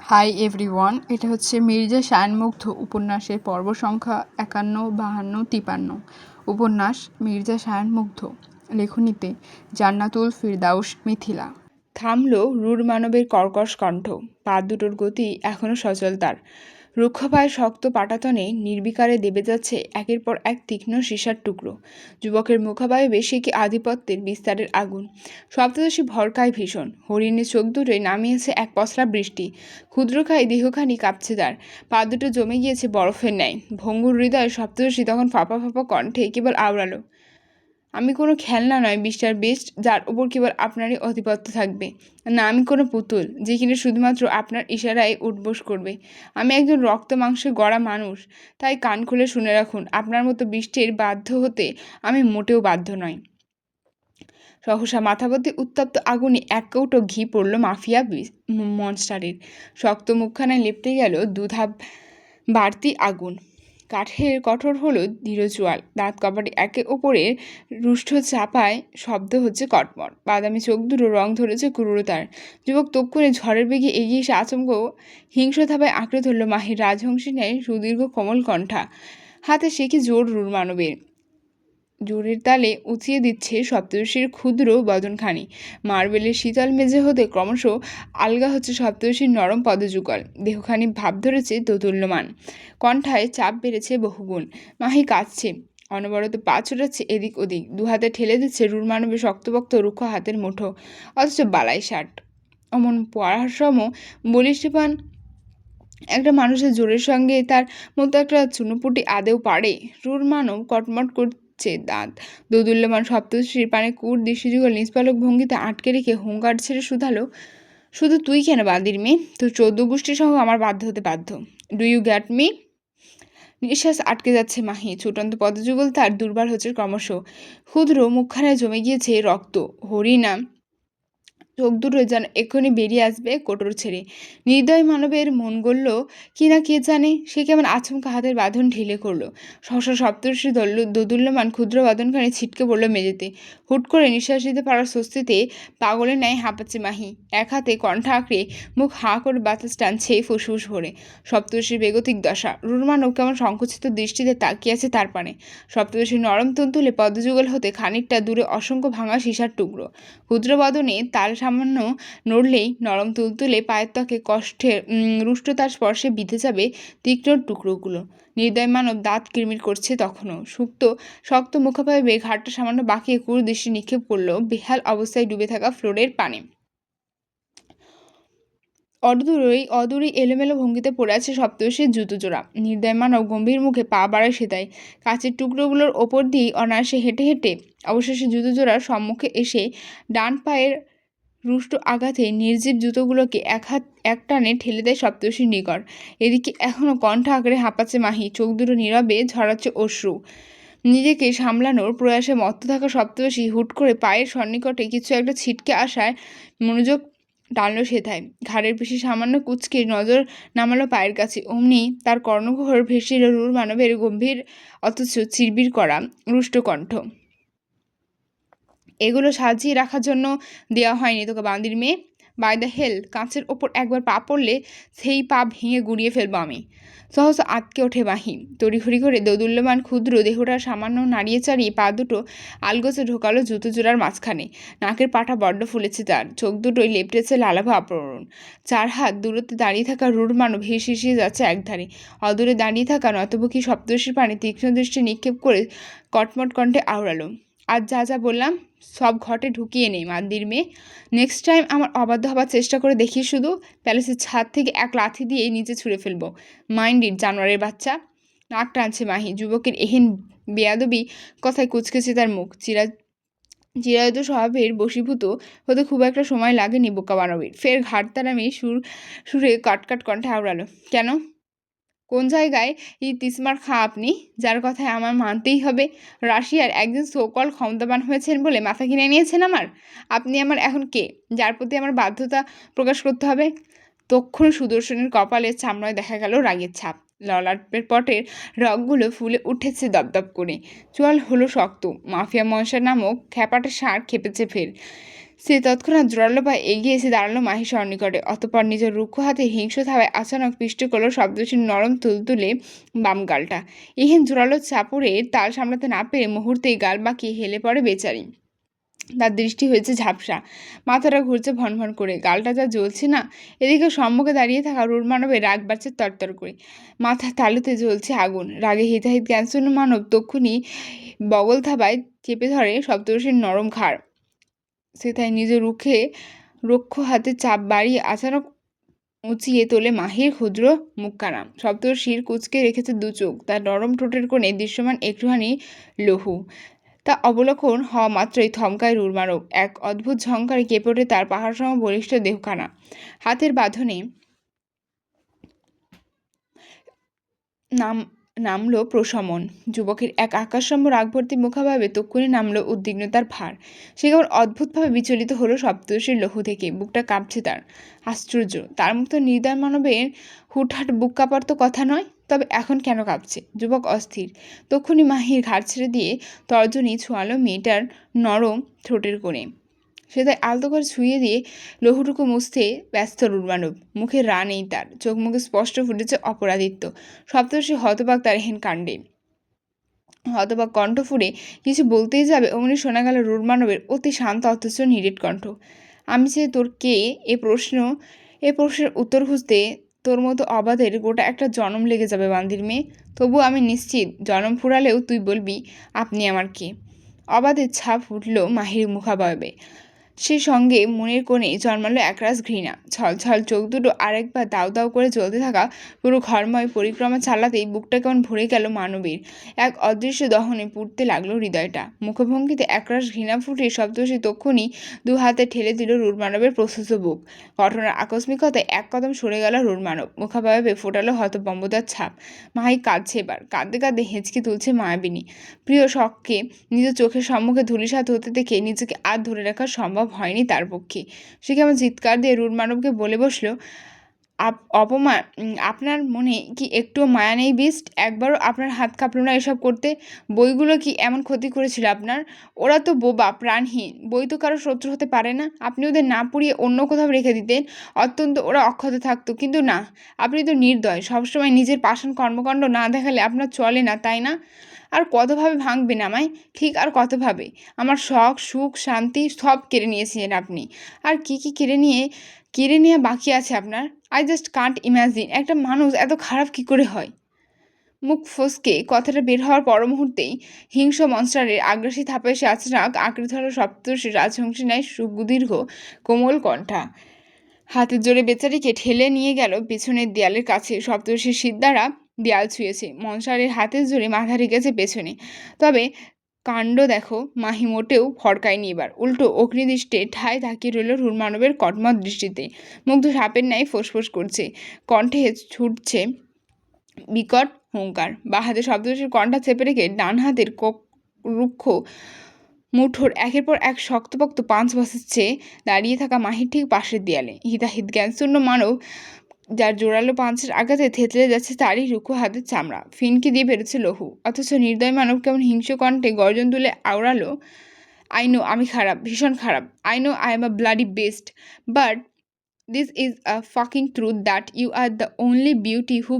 Hi everyone, এটা হচ্ছে মির্জা শায়ানমুগ্ধ উপন্যাসের পর্ব সংখ্যা 51, 52, 53। উপন্যাস মির্জা শায়ানমুগ্ধ, লেখনীতে জান্নাতুল ফিরদাউস মিথিলা। থামল রূঢ় মানবের কর্কশ কণ্ঠ। পা দুটোর গতি এখনো সচল তার। রুক্ষ পায়ে শক্ত পাটাতনে নির্বিকারে দেবে যাচ্ছে একের পর এক তীক্ষ্ণ সীসার টুকরো। যুবকের মুখাবয়বে সে কি আধিপত্যের বিস্তারের আগুন। সপ্তদশী ভরকায় ভীষণ। হরিণের চোখ দুটোয় নামিয়েছে এক পসরা বৃষ্টি। ক্ষুদ্রকায় দেহখানি কাঁপছে তার। পা দুটো জমে গিয়েছে বরফের ন্যায়। ভঙ্গুর হৃদয়ে সপ্তদশী তখন ফাঁপা ফাঁপা কণ্ঠে কেবল আওড়ালো, আমি কোনো খেলনা নয় মিস্টার বিস্ট, যার ওপর কেবল আপনারই আধিপত্য থাকবে। না, আমি কোনো পুতুল যে কিনা শুধুমাত্র আপনার ইশারায় উঠবোস করবে। আমি একজন রক্ত মাংসে গড়া মানুষ। তাই কান খুলে শুনে রাখুন, আপনার মতো বৃষ্টির বাধ্য হতে আমি মোটেও বাধ্য নয়। সহসা মাথাপতি উত্তপ্ত আগুনে এক কৌটো ঘি পড়ল মাফিয়া মনস্টারের। শক্ত মুখখানায় লেপটে গেল দুধাপ বাড়তি আগুন। কাঠের কঠোর হলো দৃঢ় চোয়াল। দাঁত কপাটে একে ওপরের রুষ্ট চাপায় শব্দ হচ্ছে কটমট। বাদামি চোখ দুটো রং ধরেছে ক্রূরতার। যুবক তক্ষুনি ঝড়ের বেগে এগিয়ে এসে আচমক হিংস্র থাবায় আঁকড়ে ধরল মাহির রাজহংসী ন্যায় সুদীর্ঘ কোমল কণ্ঠা। হাতে সে কি জোর রূঢ় মানবের। জোরের তালে উঁচিয়ে দিচ্ছে সপ্তর্ষির ক্ষুদ্র বদনখানি। মার্বেলের শীতল মেঝে হতে ক্রমশ আলগা হচ্ছে সপ্তর্ষির নরম পদযুগল। দেহখানি ভাব ধরেছে দোদুল্যমান। কণ্ঠায় চাপ বেড়েছে বহুগুণ। মাহি কাঁদছে, অনবরত পা ছোটাচ্ছে এদিক ওদিক। দুহাতে ঠেলে দিচ্ছে রূঢ়মানবের শক্তপোক্ত রুক্ষ হাতের মুঠো। অথচ বালাই শার্ট অমন পরাসম বলিষ্ঠপান একটা মানুষের জোরের সঙ্গে তার মতো একটা চুনোপুটি আদেও পারে? রূঢ়মানব কটমট করছে দাঁত। দোদুল্যমান সপ্তর্ষির পানে কুট দৃষ্টিযুগল নিষ্পালক ভঙ্গিতে আটকে রেখে হুঙ্কার ছেড়ে শুধালো, শুধু তুই কেন বান্দির মেয়ে? তোর 14 গোষ্ঠী সহ আমার বাধ্য হতে বাধ্য। Do you get me? নিঃশ্বাস আটকে যাচ্ছে মাহি। ছুটন্ত পদযুগল তার দুর্বার হচ্ছে ক্রমশ। ক্ষুদ্র মুখখানায় জমে গিয়েছে রক্ত। হরিণা চোখ দুটো যেন এক্ষুনি বেরিয়ে আসবে কোটর ছেড়ে। নির্দয় মানবের মন গড়ল কি না কে জানে। সে কেমন আচমকা হাতের বাঁধন ঢিলে করলো। সহসা সপ্তর্ষি দোদুল্যমান ক্ষুদ্র বাঁধনখানে ছিটকে পড়ল মেঝেতে। হুট করে নিঃশ্বাস নিতে পারার স্বস্তিতে পাগলের ন্যায় হাঁপাচ্ছে মাহি। এক হাতে কণ্ঠা আঁকড়ে মুখ হাঁ করে বাতাস টানছে ফুসফুস ভরে। সপ্তর্ষির বেগতিক দশা। রূঢ়মানব কেমন সংকুচিত দৃষ্টিতে তাকিয়ে আছে তার পানে। সপ্তর্ষির নরম তুলতুলে পদযুগল হতে খানিকটা দূরে অসংখ্য ভাঙা সীসার টুকরো। ক্ষুদ্র বদনে তাল সামান্য নড়লেই নরম তুলতুলে পায়ের ত্বকে কষ্টের রুষ্টতার স্পর্শে বিঁধে যাবে তীক্ষ্ণ টুকরোগুলো। নির্দয় মানব দাঁত কিরমির করছে তখনও। শক্ত মুখাবয়বে ঘাটটা সামান্য বাঁকিয়ে কুরু দৃষ্টি নিক্ষেপ করলো বেহাল অবস্থায় ডুবে থাকা ফ্লোরের পানে। অদূরেই এলোমেলো ভঙ্গিতে পড়ে আছে সপ্তর্ষির জুতো জোড়া। নির্দয় মানব গম্ভীর মুখে পা বাড়ায় সেটাই। কাচের টুকরোগুলোর ওপর দিয়েই অনায়াসে হেঁটে হেঁটে অবশেষে জুতো জোড়ার সম্মুখে এসে ডান পায়ের রুষ্ট আঘাতে নির্জীব জুতোগুলোকে এক টানে ঠেলে দেয় সপ্তর্ষির নিকট। এদিকে এখনও কণ্ঠ আঁকড়ে হাঁপাচ্ছে মাহি। চোখ দুটো নীরবে ঝরাচ্ছে অশ্রু। নিজেকে সামলানোর প্রয়াসে মত্ত থাকা সপ্তর্ষি হুট করে পায়ের সন্নিকটে কিছু একটা ছিটকে আসায় মনোযোগ টানল সেথায়। ঘাড়ের পেশি সামান্য কুঁচকে নজর নামালো পায়ের কাছে। অমনি তার কর্ণগহ্বর ভেসে এল রূঢ় মানবের গম্ভীর অথচ চিরবির করা রুষ্ট কণ্ঠ, এগুলো সাজিয়ে রাখার জন্য দেওয়া হয়নি তোকে বান্দির মেয়ে। বাই দ্য হেল, কাঁচের ওপর একবার পা পড়লে সেই পা ভেঙে গুঁড়িয়ে ফেলবো আমি। সহসা আটকে ওঠে মাহি। তড়িঘড়ি করে দোদুল্যমান ক্ষুদ্র দেহটা সামান্য নাড়িয়ে চাড়িয়ে পা দুটো আলগোছে ঢোকালো জুতো জোড়ার মাঝখানে। নাকের পাটা বড্ড ফুলেছে তার। চোখ দুটোই লেপটেছে লালাভ আবরণ। 4 হাত দূরত্বে দাঁড়িয়ে থাকা রূঢ় মানব হিসিয়ে যাচ্ছে একধারে। অদূরে দাঁড়িয়ে থাকা নতবুকি সপ্তর্ষির পানে তীক্ষ্ণ দৃষ্টি নিক্ষেপ করে কটমট কণ্ঠে আওড়ালো, আজ যা যা বললাম সব ঘটে ঢুকিয়ে নেই মান্দির মেয়ে। নেক্সট টাইম আমার অবাধ্য হবার চেষ্টা করে দেখি শুধু প্যালেসের ছাদ থেকে এক লাথি দিয়ে নিচে ছুঁড়ে ফেলবো। মাইন্ড ইট জানোয়ারের বাচ্চা। নাক টানছে মাহি। যুবকের এহেন বেয়াদবি কথায় কুচকেছে তার মুখ। চিরায়ত স্বভাবের বশীভূত হতে খুব একটা সময় লাগেনি বোকা মানবের। ফের ঘাড়তারামি সুরে কাটকাট কণ্ঠে আওড়ালো, কেন? কোন জায়গায় এই তিসমার খাঁ আপনি, যার কথায় আমার মানতেই হবে? রাশিয়ার একজন সোকল ক্ষমতাবান হয়েছেন বলে মাথা কিনে নিয়েছেন আমার? আপনি আমার এখন কে, যার প্রতি আমার বাধ্যতা প্রকাশ করতে হবে? তক্ষণ সুদর্শনের কপালের চামড়ায় দেখা গেল রাগের ছাপ। ললাটের পটের রগগুলো ফুলে উঠেছে দপদপ করে। চোয়াল হলো শক্ত। মাফিয়া মনসা নামক খ্যাপাটে ষাঁড় খেপেছে ফের। সে তৎক্ষণাৎ জোরালো পায়ে এগিয়ে এসে দাঁড়ালো মাহির সন্নিকটে। অতঃপর নিজের রুক্ষ হাতে হিংস্র থাবায় আচানক পিষ্ট করলো শব্দহীন নরম তুলতুলে বাম গালটা। এহেন জোরালো চাপড়ের তাল সামলাতে না পেরে মুহূর্তেই গাল বাঁকিয়ে হেলে পড়ে বেচারি। তার দৃষ্টি হয়েছে ঝাপসা, মাথাটা ঘুরছে ভনভন করে, গালটা যা জ্বলছে না। এদিকে সম্মুখে দাঁড়িয়ে থাকা রুর মানবের রাগ বাড়ছে তরতর করে, মাথার তালুতে জ্বলছে আগুন। রাগে হিতাহিত জ্ঞানশূন্য মানব তক্ষুনি বগল থাবায় চেপে ধরে সপ্তর্ষির নরম ঘাড়। সে তাই নিজের রুক্ষ হাতে চাপ বাড়িয়ে আচানক উঁচিয়ে তোলে মাহির ক্ষুদ্র মুখখানা। সপ্তর্ষির কুঁচকে রেখেছে দু চোখ, তার নরম ঠোঁটের কোণে দৃশ্যমান একটুখানি লহু। তা অবলোকন হওয়া মাত্রই থমকায় রুর মানব। এক অদ্ভুত ঝংকারে কেঁপে ওঠে তার পাহাড়সম বলিষ্ঠ দেহখানা। হাতের বাঁধনে নামলো প্রশমন। যুবকের এক আকাশসম্য রাগভর্তি মুখাভাবে তক্ষুনি নামলো উদ্বিগ্নতার ভার। সে কেমন অদ্ভুতভাবে বিচলিত হলো সপ্তর্ষির লহু থেকে। বুকটা কাঁপছে তার। আশ্চর্য, তার মতো নির্দয় মানবের হুটহাট বুক কাঁপার তো কথা নয়, তবে এখন কেন কাঁপছে? যুবক অস্থির। তক্ষুনি মাহির ঘাড় ছেড়ে দিয়ে তর্জনী ছোঁয়ালো মেয়েটার নরম ঠোঁটের কোণে। সে তাই আলতো করে ছুঁয়ে দিয়ে লহুটুকু মুছতে ব্যস্ত রুরমানব। মুখে রা নেই তার, চোখ মুখে স্পষ্ট ফুটেছে অপরাধিত্ব। সপ্তর্ষি হতবাক তার হেন কাণ্ডে। হতবাক কণ্ঠ ফুঁড়ে কিছু বলতেই যাবে, অমনি শোনা গেল রুরমানবের অতি শান্ত অথচ নিরেট কণ্ঠ। আমি যে তোর কে এ প্রশ্নের উত্তর খুঁজতে তোর মতো অবাধের গোটা একটা জনম লেগে যাবে বান্দির মেয়ে। তবু আমি নিশ্চিত জনম ফুরালেও তুই বলবি আপনি আমার কে। অবাধের ছাপ উঠল মাহির মুখাবয়বে। সে সঙ্গে মনের কোণে জন্মালো একরাশ ঘৃণা। ছলছল চোখ দুটো আরেকবার দাউ দাউ করে জ্বলতে থাকা পুরো ঘরময় পরিক্রমা চালাতেই বুকটা কেমন ভরে গেল মানবীর। এক অদৃশ্য দহনে পুড়তে লাগলো হৃদয়টা। মুখভঙ্গিতে একরাশ ঘৃণা ফুটিয়ে সপ্তর্ষি তক্ষুনি দু হাতে ঠেলে দিল রুরমানবের প্রশস্ত বুক। ঘটনার আকস্মিকতায় এক কদম সরে গেল রুরমানব। মুখাবয়বে ফোটালো হতভম্বতার ছাপ। মাহি কাঁদছে এবার, কাঁদতে কাঁদতে হেঁচকি তুলছে মায়াবিনী। প্রিয় শখকে নিজের চোখের সম্মুখে ধূলিসাৎ হতে দেখে নিজেকে আর ধরে রাখা সম্ভব হয়নি তার পক্ষে। সে কেমন চিৎকার দিয়ে রুরমানবকে বলে বসলো, অপমান, আপনার মনে কি একটুও মায়া নেই বিস্ট? একবারও আপনার হাত কাঁপলো না এসব করতে? বইগুলো কি এমন ক্ষতি করেছিল আপনার? ওরা তো বোবা, প্রাণহীন, বই তো কারো শত্রু হতে পারে না। আপনি ওদের না পুড়িয়ে অন্য কোথাও রেখে দিতেন, অত্যন্ত ওরা অক্ষত থাকতো। কিন্তু না, আপনি তো নির্দয়। সবসময় নিজের পাষাণ কর্মকাণ্ড না দেখালে আপনার চলে না, তাই না? আর কতভাবে ভাঙবেন আমায়? ঠিক আর কতভাবে? আমার শখ, সুখ, শান্তি সব কেড়ে নিয়েছিলেন আপনি। আর কি কি কেড়ে নেওয়া বাকি আছে আপনার? আই জাস্ট কান্ট ইম্যাজিন একটা মানুষ এত খারাপ কি করে হয়। মুখ ফসকে কথাটা বের হওয়ার পর মুহূর্তেই হিংস্র মনস্টারের আগ্রাসী থাপে এসে আচানক আঁকড়ে ধরা সপ্তর্ষি রাজহংসী ন্যায় সুদীর্ঘ কোমল কণ্ঠা। হাতের জোরে বেচারিকে ঠেলে নিয়ে গেল পেছনের দেয়ালের কাছে। সপ্তর্ষির শীত দ্বারা দেয়াল ছুঁয়েছে, মনসারের হাতের জোরে মাথা রেখেছে পেছনে। তবে কাণ্ড দেখো, মাহি মোটেও ফড়কায়নি এবার, উল্টো অগ্নিদৃষ্টে ঠায় তাকিয়ে রইল রুরমানবের কটমট দৃষ্টিতে। মুগ্ধ সাপের ন্যায় ফোঁসফোঁস করছে, কণ্ঠে ছুটছে বিকট হুঙ্কার। বা হাতে সপ্তর্ষির কণ্ঠা চেপে রেখে ডান হাতের রুক্ষ মুঠোর একের পর এক শক্তপোক্ত পাঁচ বসাচ্ছে দাঁড়িয়ে থাকা মাহির ঠিক পাশের দেয়ালে। হিতাহিত জ্ঞানশূন্য মানব যার জোরালো পাঁচের আঘাতে থেতলে যাচ্ছে তারই রুক্ষ হাতের চামড়া, ফিনকি দিয়ে বেরোচ্ছে লহু। অথচ নির্দয় মানব কেমন হিংস্র কণ্ঠে গর্জন তুলে আওড়ালো, আই নো আমি খারাপ, ভীষণ খারাপ। I know I am a bloody best, but this is a fucking truth that you are the only beauty who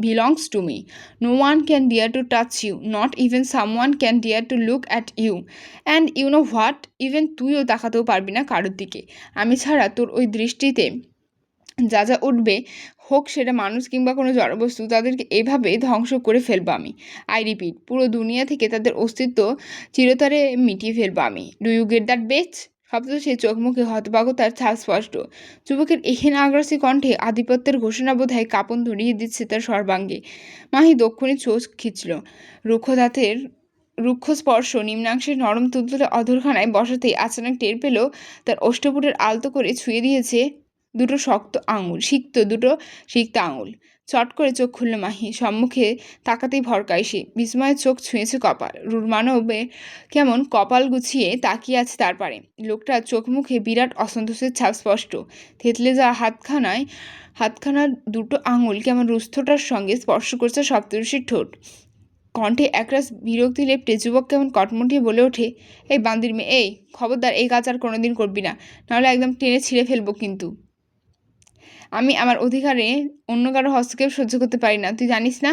belongs to me. No one can dare to touch you, not even someone can dare to look at you. And you know what? Even তুইও তাকাতেও পারবি না কারোর দিকে। আমি ছাড়া তোর ওই দৃষ্টিতে যা যা উঠবে, হোক সেটা মানুষ কিংবা কোনো জড়বস্তু, তাদেরকে এভাবে ধ্বংস করে ফেলবো আমি। আই রিপিট, পুরো দুনিয়া থেকে তাদের অস্তিত্ব চিরতরে মিটিয়ে ফেলবো আমি। ডু ইউ গেট দ্যাট বেচ? শব্দ সে চোখ মুখে হতবাগতার ছাপ স্পষ্ট। যুবকের এখানে আগ্রাসী কণ্ঠে আধিপত্যের ঘোষণা বোধহয় কাঁপন ধরিয়ে দিচ্ছে তার সর্বাঙ্গে। মাহি দক্ষিণে চোখ খিঁচল। রুক্ষ স্পর্শ নিম্নাংশের নরম তুলতুলে অধরখানায় বসাতেই আচানক টের পেল তার অষ্টপুটের আলতো করে ছুঁয়ে দিয়েছে দুটো সিক্ত আঙুল। চট করে চোখ খুলল মাহি। সম্মুখে তাকাতেই ভরকায় সে। বিস্ময়ের চোখ ছুঁয়েছে কপাল। রুরমানবে কেমন কপাল গুছিয়ে তাকিয়ে আছে তার পারে। লোকটার চোখ মুখে বিরাট অসন্তোষের ছাপ স্পষ্ট। থেতলে যাওয়া হাতখানার দুটো আঙুল কেমন রুস্থটার সঙ্গে স্পর্শ করছে সপ্তর্ষির ঠোঁট। কণ্ঠে একরাশ বিরক্তি লেপ্টে যুবক কেমন কটমটিয়ে বলে ওঠে, এই বান্দির মেয়ে, এই খবরদার এই কাজ আর কোনোদিন করবি না, নাহলে একদম টেনে ছিঁড়ে ফেলবো কিন্তু। আমি আমার অধিকারে অন্য কারো হস্তক্ষেপ সহ্য করতে পারি না, তুই জানিস না?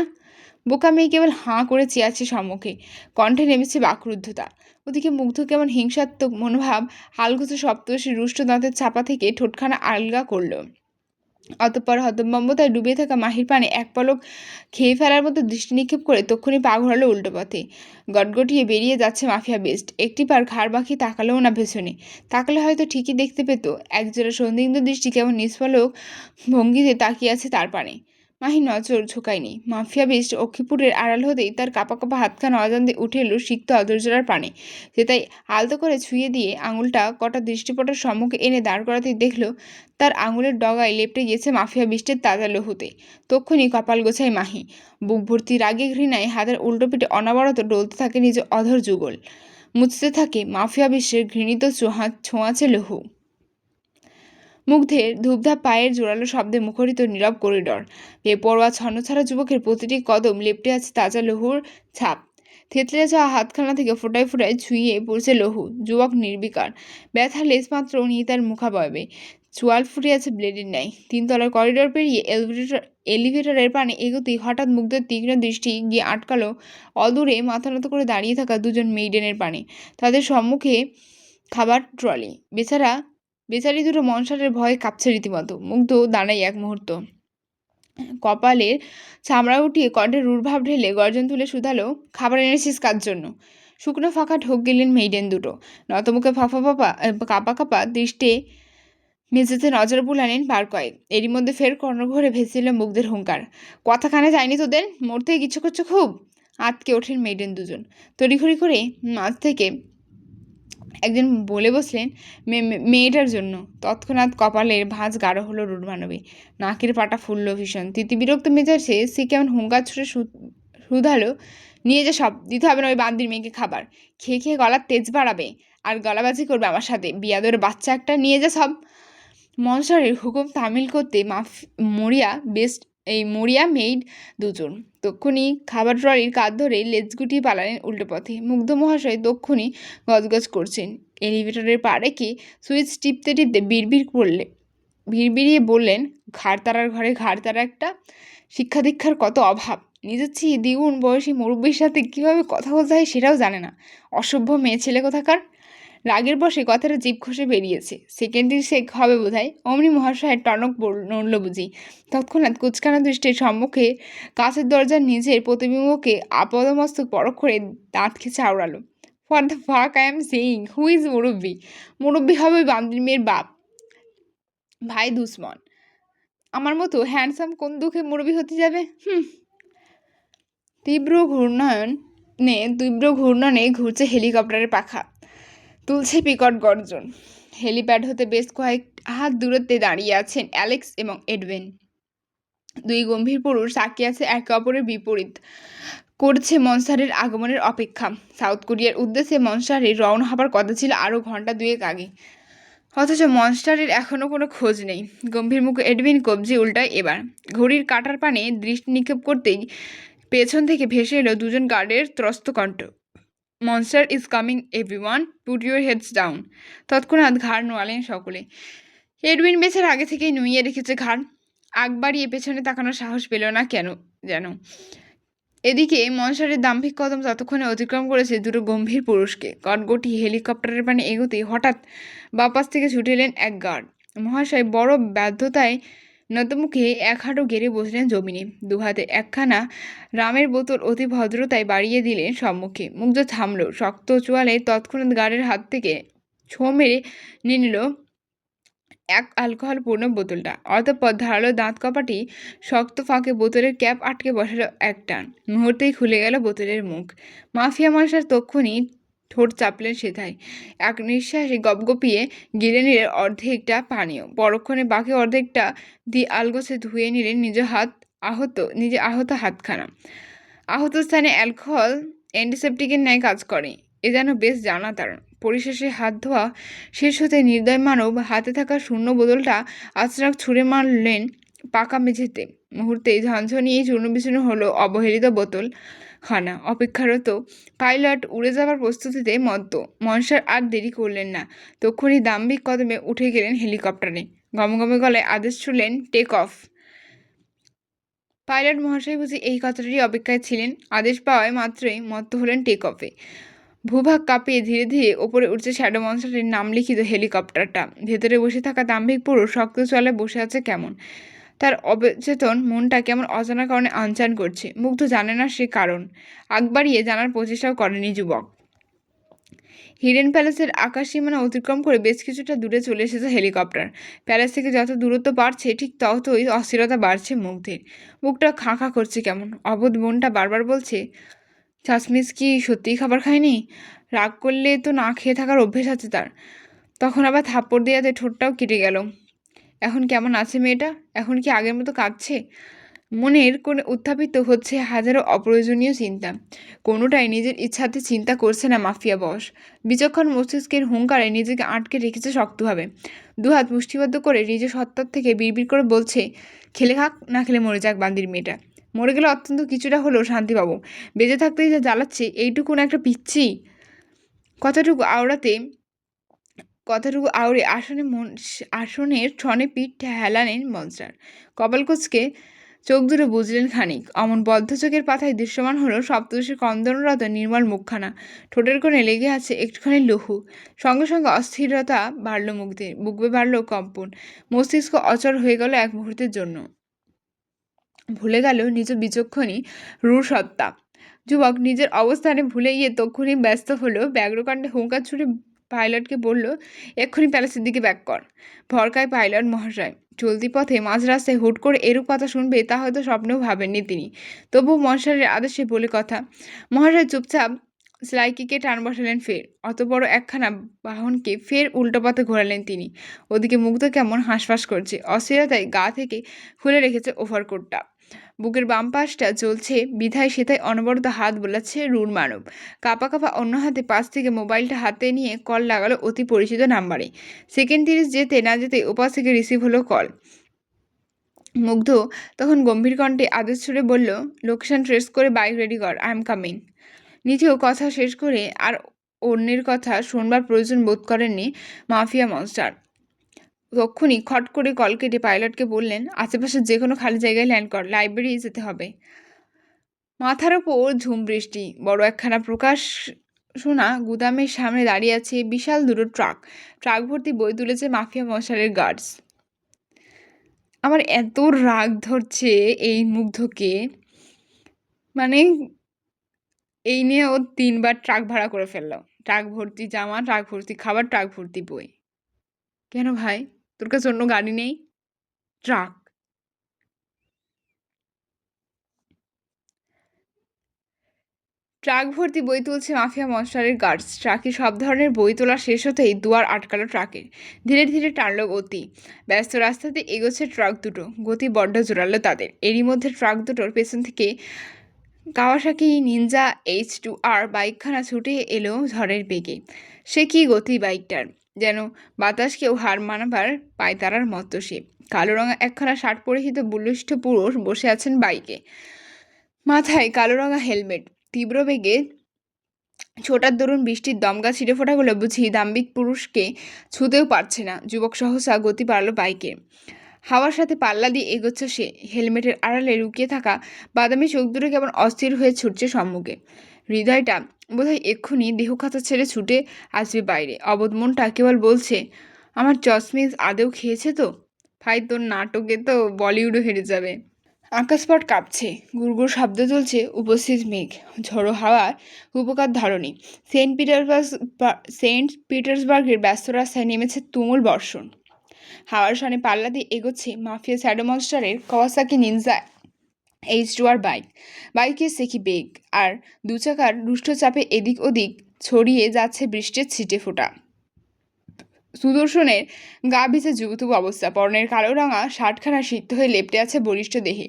বোকা মেয়ে কেবল হাঁ করে চেয়ে আছে সম্মুখে, কণ্ঠে নেমেছে বাকরুদ্ধতা। ওদিকে মুগ্ধ কেমন হিংসাত্মক মনোভাব হালগুছো সপ্তর্ষি রুষ্ট দাঁতের চাপা থেকে ঠোঁটখানা আলগা করল। অতঃপর হতভম্বতায় ডুবে থাকা মাহির পানে এক পলক খেয়ে ফেলার মতো দৃষ্টি নিক্ষেপ করে তক্ষুনি পা ঘোরালো উল্টো পথে। গটগটিয়ে বেরিয়ে যাচ্ছে মাফিয়া বেস্ট। একটি পার ঘাড় বাঁকিয়ে তাকালেও না পেছনে। তাকালে হয়তো ঠিকই দেখতে পেত একজোড়া সন্দিগ্ধ দৃষ্টি কেমন নিষ্পলক ভঙ্গিতে তাকিয়ে আছে তার পানে। মাহি নজর ঝোঁকায়নি। মাফিয়া বেস্ট অক্ষিপুরের আড়াল হতেই তার কাপা কাপা হাতখানা অজান্তে উঠে এলো সিক্ত অধৈর্যরার পানে। সে তাই আলতো করে ছুঁয়ে দিয়ে আঙুলটা কটা দৃষ্টিপটার সম্মুখে এনে দাঁড় করাতেই দেখল তার আঙুলের ডগায় লেপটে গিয়েছে মাফিয়া বিষ্টের তাজা লহুতে। তক্ষুনি কপাল গোছায় মাহি। বুক ভর্তি রাগে ঘৃণায় হাতের উল্টো পিঠে অনবরত ডলতে থাকে নিজের অধর যুগল। মুছতে থাকে মাফিয়া বিশ্বের ঘৃণিত ছোঁয়াচে লহু। মুগ্ধের ধূপধাপ পায়ের জোরালো শব্দে মুখরিত নীরব করিডর। বেপরোয়া ছন্নছাড়া যুবকের প্রতিটি কদম লেপটে আছে তাজা লহুর ছাপ। থেতলে যাওয়া হাতখানা থেকে ফোটায় ফোটায় ছুঁয়ে পড়ছে লহু। যুবক নির্বিকার, ব্যথার লেজ মাত্র নিয়ে তার মুখাবয়বে। চোয়াল ফুটে আছে ব্লেডের ন্যায়। তিনতলার করিডর পেরিয়ে এলিভেটরের পানে এগোতেই হঠাৎ মুগ্ধের তীক্ষ্ণ দৃষ্টি গিয়ে আটকালো অদূরে মাথা নত করে দাঁড়িয়ে থাকা দুজন মেইডেনের পানে। তাদের সম্মুখে খাবার ট্রলি। বেচারি দুটো মনসারের ভয়ে কাঁপছে রীতিমতো। মুগ্ধ দাঁড়াই এক মুহূর্ত, কপালের চামড়া উঠিয়ে কণ্ঠে রূঢ়ভাব ঢেলে গর্জন তুলে শুধালো, খাবার এনেছিস কার জন্য? শুকনো ফাঁকা ঢোক গেলেন মেইডেন দুটো। নতমুখে কাপা কাপা দৃষ্টে মেঝেতে নজর বুলালেন বার কয়েক। এরই মধ্যে ফের কর্ণভরে ভেসেছিল মুগ্ধের হুঙ্কার, কথা কানে যায়নি তোদের? মরতে কিছু করছো খুব? আতকে ওঠেন মেইডেন দুজন। তড়িঘড়ি করে মাঝ থেকে একজন বলে বসলেন, মেয়েটার জন্য। তৎক্ষণাৎ কপালের ভাঁজ গাঢ় হলো রুড়মানবে। নাকের পাটা ফুলল ভীষণ। তিতিবিরক্ত মেজাজে সে কেমন হুঙ্কার ছুড়ে শুধালো, নিয়ে যা সব, দিতে হবে না ওই বান্দির মেয়েকে খাবার। খেয়ে খেয়ে গলার তেজ বাড়াবে আর গলাবাজি করবে আমার সাথে, বিয়াদরের বাচ্চা একটা, নিয়ে যা সব। মনসারের হুকুম তামিল করতে মরিয়া মেইড দুজন তক্ষুনি খাবার ট্রলির কাঁধ ধরে লেজ গুটিয়ে পালালেন উল্টো পথে। মুগ্ধ মহাশয় তক্ষুনি গজগজ করছেন। এলিভেটরের পা রেখে সুইচ টিপতে টিপতে ভিড়বিড়িয়ে বললেন, ঘাড়তারার ঘরে ঘাড়তারা একটা, শিক্ষা দীক্ষার কত অভাব, নিজের চেয়ে দ্বিগুণ বয়সী মুরব্বীর সাথে কীভাবে কথা বলতে হয় সেটাও জানে না, অসভ্য মেয়ে ছেলে কোথাকার। রাগের বসে কথাটা জিভ ঘষে বেরিয়েছে। সেকেন্ডের শেখ হবে বোধহয়। অমনি মহাশয়ের টনক নড়ল বুঝি। তৎক্ষণাৎ কুচকানা দৃষ্টির সম্মুখে কাছের দরজার নিজের প্রতিবিম্বকে আপাদমস্তক পরখ করে দাঁত খেঁচে আওড়ালো, what the fuck I am saying, who is মুরব্বী? মুরব্বী হবে ওই বান্দির মেয়ের বাপ ভাই দুশ্মন। আমার মতো হ্যান্ডসাম কোন দুঃখে মুরব্বী হতে যাবে? তীব্র ঘূর্ণনে ঘুরছে হেলিকপ্টারের পাখা, তুলছে বিকট গর্জন। হেলিপ্যাড হতে বেশ কয়েক হাত দূরত্বে দাঁড়িয়ে আছেন অ্যালেক্স এবং এডওয়েন। দুই গম্ভীর পুরুষ তাকিয়ে আছে একে অপরের বিপরীত, করছে মনসারের আগমনের অপেক্ষা। সাউথ কোরিয়ার উদ্দেশ্যে মনসারের রওনা হবার কথা ছিল আরও ঘন্টা দুয়েক আগে, অথচ মনস্টারের এখনও কোনো খোঁজ নেই। গম্ভীর মুখ এডওয়েন কবজি উল্টায় এবার। ঘড়ির কাঁটার পানে দৃষ্টি নিক্ষেপ করতেই পেছন থেকে ভেসে এলো দুজন গার্ডের ত্রস্ত কণ্ঠ, monster is coming everyone, put your heads down. তৎক্ষণাৎ ঘাড় নোয়ালেন সকলে। এডউইন বেচার আগে থেকেই নুইয়ে রেখেছে ঘাড়, আগ বাড়িয়ে পেছনে তাকানোর সাহস পেল না কেন যেন। এদিকে মনসারের দাম্ভিক কদম ততক্ষণে অতিক্রম করেছে দুটো গম্ভীর পুরুষকে। গটগটি হেলিকপ্টারের পানে এগোতেই হঠাৎ বাপাস থেকে ছুটে এলেন এক গার্ড। মহাশয় বড় ব্যর্থতায় নতমুখে এক হাঁটু গেড়ে বসলেন জমিনে। দুহাতে একখানা রামের বোতল অতি ভদ্রতায় বাড়িয়ে দিলেন সম্মুখে। মুগ্ধ থামল। শক্ত চোয়ালে তৎক্ষণাৎ গার্ডের হাত থেকে ছোঁ মেরে নিয়ে নিল এক অ্যালকোহলপূর্ণ বোতলটা। অতঃপর ধারালো দাঁত কপাটি শক্ত ফাঁকে বোতলের ক্যাপ আটকে বসালো এক টান। মুহূর্তেই খুলে গেল বোতলের মুখ। মাফিয়া মনসার তক্ষুনি ঠোঁট চাপলেন সেথায়। এক নিঃশ্বাসে গপগপিয়ে গিলে নিলেন অর্ধেকটা পানীয়। পরক্ষণে বাকি অর্ধেকটা দিয়ে আলগোছে ধুয়ে নিলেন নিজে আহত হাতখানা। আহত স্থানে অ্যালকোহল অ্যান্টিসেপটিকের ন্যায় কাজ করে, এ যেন বেশ জানা তার। পরিশেষে হাত ধোয়া শেষ হতে নির্দয় মানব হাতে থাকা শূন্য বোতলটা আচরাক ছুঁড়ে মারলেন পাকা মেঝেতে। মুহূর্তেই ঝনঝনিয়ে চূর্ণ বিচূর্ণ হলো অবহেলিত বোতল। হয় না। অপেক্ষারত পাইলট উড়ে যাবার প্রস্তুতিতে মত্ত। মনসার আর দেরি করলেন না, তক্ষুনি দাম্ভিক কদমে উঠে গেলেন হেলিকপ্টারে। গমগমে গলায় আদেশ ছুড়লেন, টেক অফ। পাইলট মহাশয় বুঝি এই কথাটারই অপেক্ষায় ছিলেন। আদেশ পাওয়ায় মাত্রই মত্ত হলেন টেক অফে। ভূভাগ কাঁপিয়ে ধীরে ধীরে ওপরে উঠছে শ্যাডো মনস্টারের নাম লিখিত হেলিকপ্টারটা। ভেতরে বসে থাকা দাম্ভিক পুরুষ শক্ত চলে বসে আছে কেমন। তার অবচেতন মনটা কেমন অজানা কারণে আনচান করছে। মুগ্ধ জানে না সে কারণ। আগ বাড়িয়ে জানার প্রচেষ্টাও করেনি যুবক। হিডেন প্যালেসের আকাশ সীমানা অতিক্রম করে বেশ কিছুটা দূরে চলে এসেছে হেলিকপ্টার। প্যালেস থেকে যত দূরত্ব বাড়ছে ঠিক ততই অস্থিরতা বাড়ছে মুগ্ধের। বুকটা খাঁ খাঁ করছে কেমন। অবোধ মনটা বারবার বলছে, চাশমিশ কি সত্যিই খাবার খায়নি? রাগ করলে তো না খেয়ে থাকার অভ্যেস আছে তার। তখন আবার থাপ্পড় দেওয়াতে ঠোঁটটাও কেটে গেল। এখন কেমন আছে মেয়েটা? এখন কি আগের মতো কাঁদছে? মনের কোণে উত্থাপিত হচ্ছে হাজারো অপ্রয়োজনীয় চিন্তা। কোনোটাই নিজের ইচ্ছাতে চিন্তা করছে না মাফিয়া বস। বিচক্ষণ মস্তিষ্কের হুঙ্কারে নিজেকে আটকে রেখেছে শক্তভাবে। দুহাত মুষ্টিবদ্ধ করে নিজের সত্তার থেকে বিড়বিড় করে বলছে, খেলে খাক, না খেলে মরে যাক বান্দির মেয়েটা। মরে গেলে অত্যন্ত কিছুটা হলেও শান্তি পাবো। বেঁচে থাকতেই যা জ্বালাচ্ছে, এইটুকুন একটা পিচ্ছি। কথাটুকু আওড়ে আসনের ছনে পিঠ হেলানেন মনস্টার। কপাল কুঁচকে চোখ দুটো বুঝলেন খানিক। অমন বদ্ধ চোখের পাতায় দৃশ্যমান হলো সপ্তদশের কন্দনরত নির্মল মুখখানা। ঠোঁটের কোণে লেগে আছে একটুখানি লহু। সঙ্গে সঙ্গে অস্থিরতা বাড়ল মুগ্ধের। বুকে বাড়ল কম্পন। মস্তিষ্ক অচল হয়ে গেল এক মুহূর্তের জন্য। ভুলে গেল নিজ বিচক্ষণী রূঢ় সত্তা। যুবক নিজের অবস্থানে ভুলে গিয়ে তক্ষুনি ব্যস্ত হলো ব্যগ্রকাণ্ডে হুঙ্কার ছুড়ে পাইলটকে বলল, এক্ষুনি প্যালেসের দিকে ব্যাক কর। ভরকায় পাইলট মহাশয়। চলতি পথে মাঝ রাস্তায় হুট করে এরূপ কথা শুনবে তা হয়তো স্বপ্নেও ভাবেননি তিনি। তবুও মহাশয়ের আদেশে বলে কথা। মহাশয় চুপচাপ স্লাইকিকে টান বসালেন ফের। অত বড় একখানা বাহনকে ফের উল্টো পথে ঘোরালেন তিনি। ওদিকে মুগ্ধ কেমন হাঁসফাঁস করছে। অস্থিরতায় গা থেকে খুলে রেখেছে ওভারকোটটা। বুকের বাম পাশটা জ্বলছে বিধায় সেটাই অনবরত হাত বোলাচ্ছে রূঢ় মানব। কাঁপা কাঁপা অন্য হাতে পাশ থেকে মোবাইলটা হাতে নিয়ে কল লাগালো অতি পরিচিত নাম্বারে। সেকেন্ড 30 যেতে না যেতে ওপাশ থেকে রিসিভ হলো কল। মুগ্ধ তখন গম্ভীর কণ্ঠে আদেশ ছুড়ে বলল, লোকেশন ট্রেস করে বাইক রেডি কর, আই এম কামিং। নিজেও কথা শেষ করে আর অন্যের কথা শুনবার প্রয়োজন বোধ করেননি মাফিয়া মনস্টার। তক্ষুনি খট করে কল কেটে পাইলটকে বললেন, আশেপাশে যে কোনো খালি জায়গায় ল্যান্ড কর, লাইব্রেরি যেতে হবে। মাথার ওপর ঝুম বৃষ্টি। বড় একখানা প্রকাশ শোনা গুদামের সামনে দাঁড়িয়ে আছে বিশাল দুটো ট্রাক। ট্রাক ভর্তি বই তুলেছে মাফিয়া মশালের গার্ডস। আমার এত রাগ ধরছে এই মুগ্ধকে, মানে এই নিয়ে ও 3বার ট্রাক ভাড়া করে ফেললো। ট্রাক ভর্তি জামা, ট্রাক ভর্তি খাবার, ট্রাক ভর্তি বই। কেন ভাই, তোর কাছে অন্য গাড়ি নেই? ট্রাক ট্রাক ভর্তি বই তুলছে মাফিয়া মনস্টারের গার্ডস। ট্রাকে সব ধরনের বই তোলা শেষ হতেই দুয়ার আটকালো ট্রাকের। ধীরে ধীরে টানল গতি। ব্যস্ত রাস্তাতে এগোচ্ছে ট্রাক দুটো। গতি বড্ড জোরালো তাদের। এরই মধ্যে ট্রাক দুটোর পেছন থেকে কাওয়াসাকি নিনজা H2R বাইকখানা ছুটে এলো ঝড়ের বেগে। সে কি গতি বাইকটার! যেন বাতাসকেও হার মানাবার পায়তারার মতো সে। কালো রঙা একখানা শার্ট পরিহিত বলিষ্ঠ পুরুষ বসে আছেন বাইকে। মাথায় কালো রঙা হেলমেট। তীব্র বেগে ছোটার দরুন বৃষ্টির দমকা ছিঁড়ে ফোটাগুলো বুঝি দাম্ভিক পুরুষকে ছুঁতেও পারছে না। যুবক সহসা গতি বাড়ল বাইকের। হাওয়ার সাথে পাল্লা দিয়ে এগোচ্ছে সে। হেলমেটের আড়ালে লুকিয়ে থাকা বাদামি চোখ দুটো কেমন অস্থির হয়ে ছুটছে সম্মুখে। হৃদয়টা বোধহয় এক্ষুনি দেহখাতা ছেড়ে ছুটে আসবে বাইরে। অবোধ মনটা কেবল বলছে, আমার চশমিস আদেও খেয়েছে তো? ভাই, তোর নাটকে তো বলিউডও হেরে যাবে। আকাশপট কাঁপছে। গুড়গুড় শব্দ তুলছে উপস্থিত মেঘ। ঝোড়ো হাওয়ার উপকার ধরণী। সেন্ট পিটার্সবার্গের ব্যস্ত রাস্তায় নেমেছে তুমুল বর্ষণ। হাওয়ার সনে পাল্লা দিয়ে এগোচ্ছে মাফিয়া শ্যাডো মনস্টারের কাওয়াসাকি নিনজা H2R বাইক। বাইকের সেকি বেগ আর দু চাকার রুষ্ট চাপে এদিক ওদিক ছড়িয়ে যাচ্ছে বৃষ্টির ছিটে ফোঁটা। সুদর্শনের গা ভিজে যুবতুব অবস্থা। পরনের কালো রঙা শার্টখানা সিদ্ধ হয়ে লেপটে আছে বলিষ্ঠ দেহে।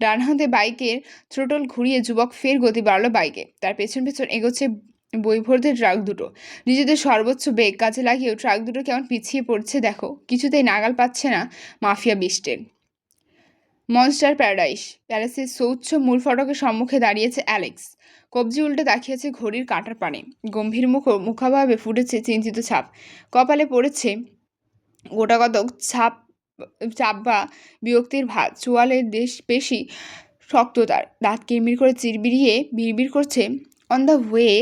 ডান হাতে বাইকের থ্রোটল ঘুরিয়ে যুবক ফের গতি বাড়ল বাইকে। তার পেছন পেছন এগোচ্ছে বই ভর্তি ট্রাক দুটো। নিজেদের সর্বোচ্চ বেগ কাজে লাগিয়েও ট্রাক দুটো কেমন পিছিয়ে পড়ছে দেখো। কিছুতেই নাগাল পাচ্ছে না মাফিয়া বিস্টের। মনস্টার প্যারাডাইস প্যালেসের সৌচ্ছ মূল ফটকের সম্মুখে দাঁড়িয়েছে অ্যালেক্স। কবজি উল্টে তাকিয়েছে ঘড়ির কাঁটার পানে। গম্ভীর মুখাভাবে ফুটেছে চিন্তিত ছাপ। কপালে পড়েছে গোটাকতক চাপ বা বিরক্তির ভাঁজ। চোয়ালের পেশি শক্ত, তার দাঁত কিরমির করে চিরবিরিয়ে বিড়বিড় করছে, অন দ্য ওয়ে